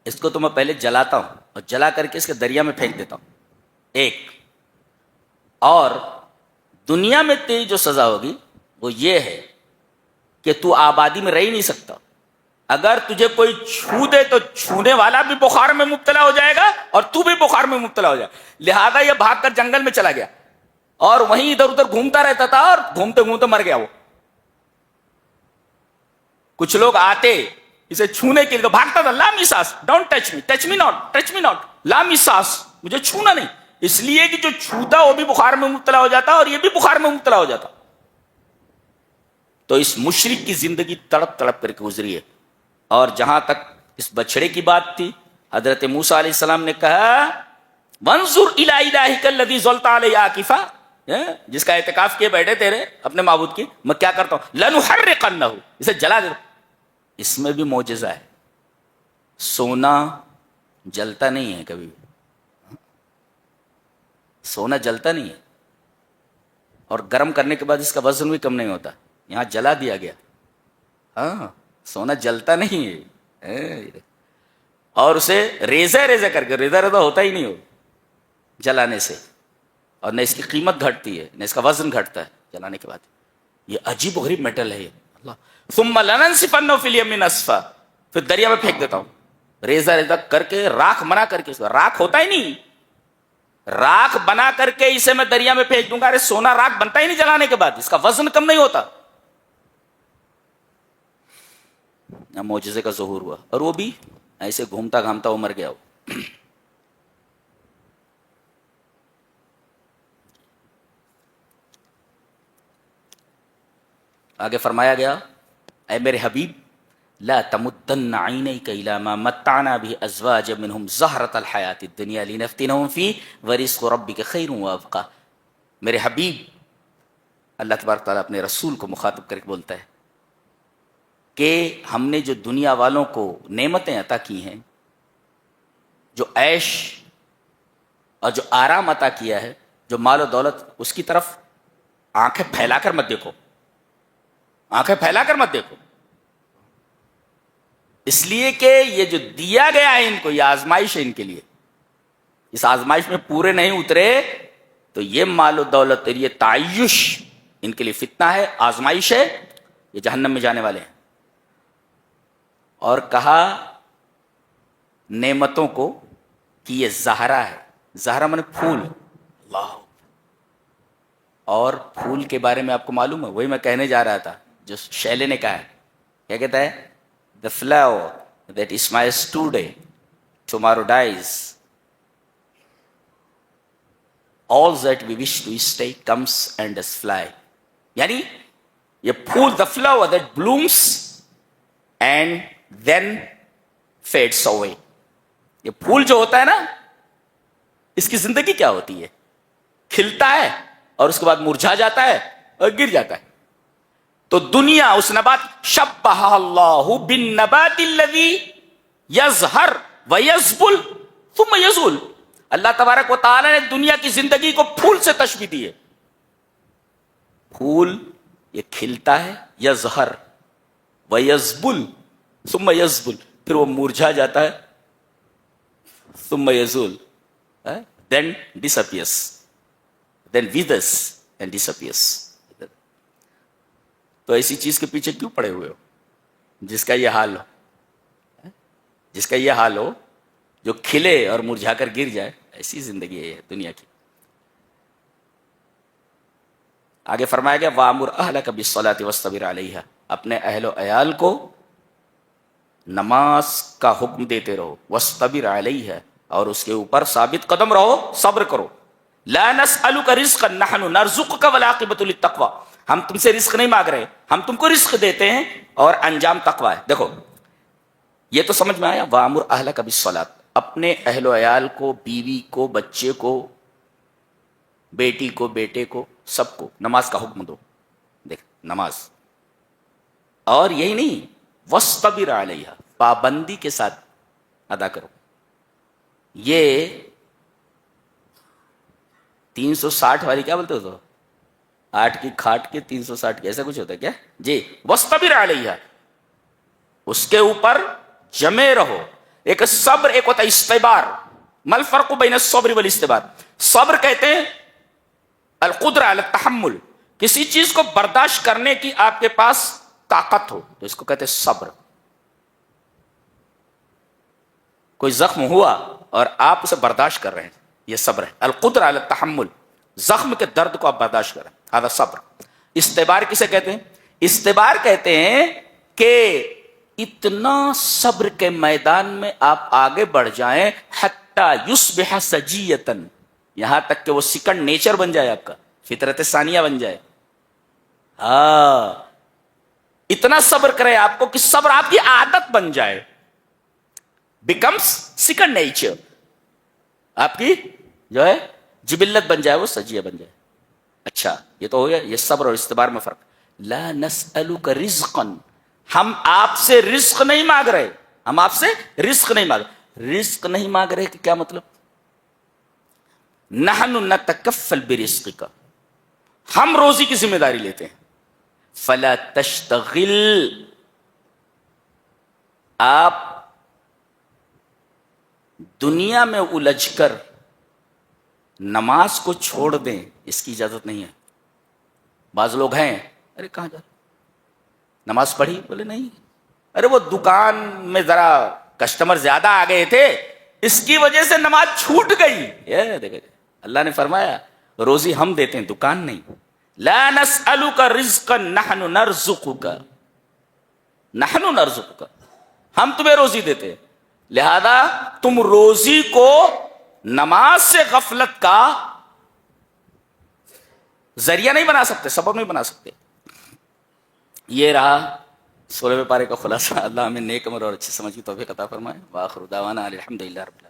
اس کو تو میں پہلے جلاتا ہوں اور جلا کر کے اس کے دریا میں پھینک دیتا ہوں, ایک. اور دنیا میں تیری جو سزا ہوگی وہ یہ ہے کہ تو آبادی میں رہ ہی نہیں سکتا. اگر تجھے کوئی چھو دے تو چھونے والا بھی بخار میں مبتلا ہو جائے گا اور تو بھی بخار میں مبتلا ہو جائے. لہذا یہ بھاگ کر جنگل میں چلا گیا اور وہیں ادھر ادھر گھومتا رہتا تھا اور گھومتے گھومتے مر گیا. وہ کچھ لوگ آتے اسے چھونے کے لیے تو بھاگتا تھا, لا میساس, don't touch me, touch me not, touch me not, لا میساس, مجھے چھونا نہیں. اس لیے کہ جو چھوتا وہ بھی بخار میں مبتلا ہو جاتا اور یہ بھی بخار میں مبتلا ہو جاتا. تو اس مشرک کی زندگی تڑپ تڑپ کر کے گزری ہے. اور جہاں تک اس بچڑے کی بات تھی, حضرت موسیٰ علیہ السلام نے کہا وانظر الی الہک الذی ظلت علیہ عاکفا, جس کا اعتکاف کیے بیٹھے تیرے اپنے معبود کی, میں کیا کرتا ہوں, لنحرقنہ, اسے جلا دے. اس میں بھی معجزہ ہے. سونا جلتا نہیں ہے کبھی بھی, سونا جلتا نہیں ہے, اور گرم کرنے کے بعد اس کا وزن بھی کم نہیں ہوتا. یہاں جلا دیا گیا, ہاں سونا جلتا نہیں ہے. اور اسے ریزہ کر کے, ریزہ ہوتا ہی نہیں ہو جلانے سے, اور نہ اس کی قیمت گھٹتی ہے نہ اس کا وزن گھٹتا ہے جلانے کے بعد. یہ عجیب و غریب میٹل ہے یہ. اللہ, ثم لننسفنہ فی الیم نسفا, پھر دریا میں پھینک دیتا ہوں ریزہ کر کے, راکھ بنا کر کے. راکھ ہوتا ہی نہیں, راکھ بنا کر کے اسے میں دریا میں پھینک دوں گا. ارے سونا راکھ بنتا ہی نہیں جلانے کے بعد, اس کا وزن کم نہیں ہوتا. معجزے کا ظہور ہوا, اور وہ بھی ایسے گھومتا گھامتا وہ مر گیا. آگے فرمایا گیا, اے میرے حبیب لا تمدن عینیک الی ما متعنا به ازواجا منهم زہرۃ الحیاۃ الدنیا لنفتنهم فیہ ورزق ربک خیر وابقی. میرے حبیب, اللہ تبارک تعالیٰ اپنے رسول کو مخاطب کر کے بولتا ہے کہ ہم نے جو دنیا والوں کو نعمتیں عطا کی ہیں, جو عیش اور جو آرام عطا کیا ہے, جو مال و دولت, اس کی طرف آنکھیں پھیلا کر مت دیکھو, آنکھیں پھیلا کر مت دیکھو. اس لیے کہ یہ جو دیا گیا ہے ان کو, یہ آزمائش ہے ان کے لیے. اس آزمائش میں پورے نہیں اترے تو یہ مال و دولت, یہ تعیش ان کے لیے فتنہ ہے, آزمائش ہے, یہ جہنم میں جانے والے ہیں. اور کہا نعمتوں کو کہ یہ زہرا ہے. زہرا مانے پھول. اللہ, اور پھول کے بارے میں آپ کو معلوم ہے, وہی میں کہنے جا رہا تھا جو شیلے نے کہا ہے. کیا کہتا ہے, the flower that smiles today tomorrow dies, all that we wish to stay comes and does fly. یعنی یہ پھول, the flower that blooms and then fades away. یہ پھول جو ہوتا ہے نا, اس کی زندگی کیا ہوتی ہے, کھلتا ہے اور اس کے بعد مرجھا جاتا ہے اور گر جاتا ہے. تو دنیا اس نبات, شبہ اللہ بالنبات الذی یظہر ویذبل ثم یزول. اللہ تبارک و تعالی نے دنیا کی زندگی کو پھول سے تشبیہ دی ہے. پھول یہ کھلتا ہے, یظہر ویذبل ثم یذبل, پھر وہ مرجھا جاتا ہے, ثم یزول, then disappears, then withers and disappears. تو ایسی چیز کے پیچھے کیوں پڑے ہوئے ہو جس کا یہ حال ہو, جس کا یہ حال ہو, جو کھلے اور مرجھا کر گر جائے. ایسی زندگی ہے دنیا کی. آگے فرمایا گیا وَأَمُرْ أَهْلَكَ بِالصَّلَاةِ وَاصْطَبِرْ عَلَيْهَا, اپنے اہل و عیال کو نماز کا حکم دیتے رہو, وَاصْطَبِرْ عَلَيْهَا, اور اس کے اوپر ثابت قدم رہو، صبر کرو. لا نسألک رزقا نحن نرزقک والعاقبۃ للتقوی. ہم تم سے رزق نہیں مانگ رہے، ہم تم کو رزق دیتے ہیں اور انجام تقوی ہے. دیکھو یہ تو سمجھ میں آیا. وَأَمُرْ أَهْلَكَ بِالصَّلَاةِ، اپنے اہل و عیال کو، بیوی کو، بچے کو، بیٹی کو، بیٹے کو، سب کو نماز کا حکم دو. دیکھ نماز، اور یہی نہیں وَاسْتَبِرْ عَلَيْهَا، پابندی کے ساتھ ادا کرو. یہ 360 والی کیا بولتے ہو تو 8 کی کھاٹ کے 360 کے ایسا کچھ ہوتا ہے کیا جی. وَاسْتَبِرْ عَلَيْهَا، اس کے اوپر جمے رہو. ایک صبر، ایک ہوتا ہے استبار. مل فرق بین الصبر والاستبار. صبر کہتے ہیں القدرہ علی التحمل، کسی چیز کو برداشت کرنے کی آپ کے پاس طاقت ہو تو اس کو کہتے ہیں صبر. کوئی زخم ہوا اور آپ اسے برداشت کر رہے ہیں، یہ صبر ہے. القدرہ علی التحمل، زخم کے درد کو آپ برداشت کریں، هذا صبر. استبار کسے کہتے ہیں؟ استبار کہتے ہیں کہ اتنا صبر کے میدان میں آپ آگے بڑھ جائیں حتی یصبح سجیتا، یہاں تک کہ وہ سیکنڈ نیچر بن جائے، آپ کا فطرت ثانیہ بن جائے. ہاں اتنا صبر کرے آپ کو کہ صبر آپ کی عادت بن جائے، بیکمس سیکنڈ نیچر، آپ کی جو ہے جبلت بن جائے، وہ سجیہ بن جائے. اچھا یہ تو ہو گیا، یہ صبر اور استبار میں فرق. لا نسألک رزقا، ہم آپ سے رزق نہیں مانگ رہے، ہم آپ سے رزق نہیں مانگ رہے. رزق نہیں مانگ رہے کہ کیا مطلب؟ نحن نتکفل برزقک، ہم روزی کی ذمہ داری لیتے ہیں. فلا تشتغل، آپ دنیا میں الجھ کر نماز کو چھوڑ دیں، اس کی اجازت نہیں ہے. بعض لوگ ہیں ارے کہاں جا، نماز پڑھی؟ بولے نہیں، ارے وہ دکان میں ذرا کسٹمر زیادہ آ گئے تھے اس کی وجہ سے نماز چھوٹ گئی. یہ دیکھیں اللہ نے فرمایا روزی ہم دیتے ہیں، دکان نہیں. لا نسألک رزقا نحن نرزقک، نحن نرزقک، ہم تمہیں روزی دیتے ہیں. لہذا تم روزی کو نماز سے غفلت کا ذریعہ نہیں بنا سکتے، سبب نہیں بنا سکتے. یہ رہا 16ویں پارے کا خلاصہ. اللہ ہمیں نیک عمل اور اچھی سمجھ کی توفیق عطا فرمائے. وآخر دعوانا الحمدللہ رب العالمین.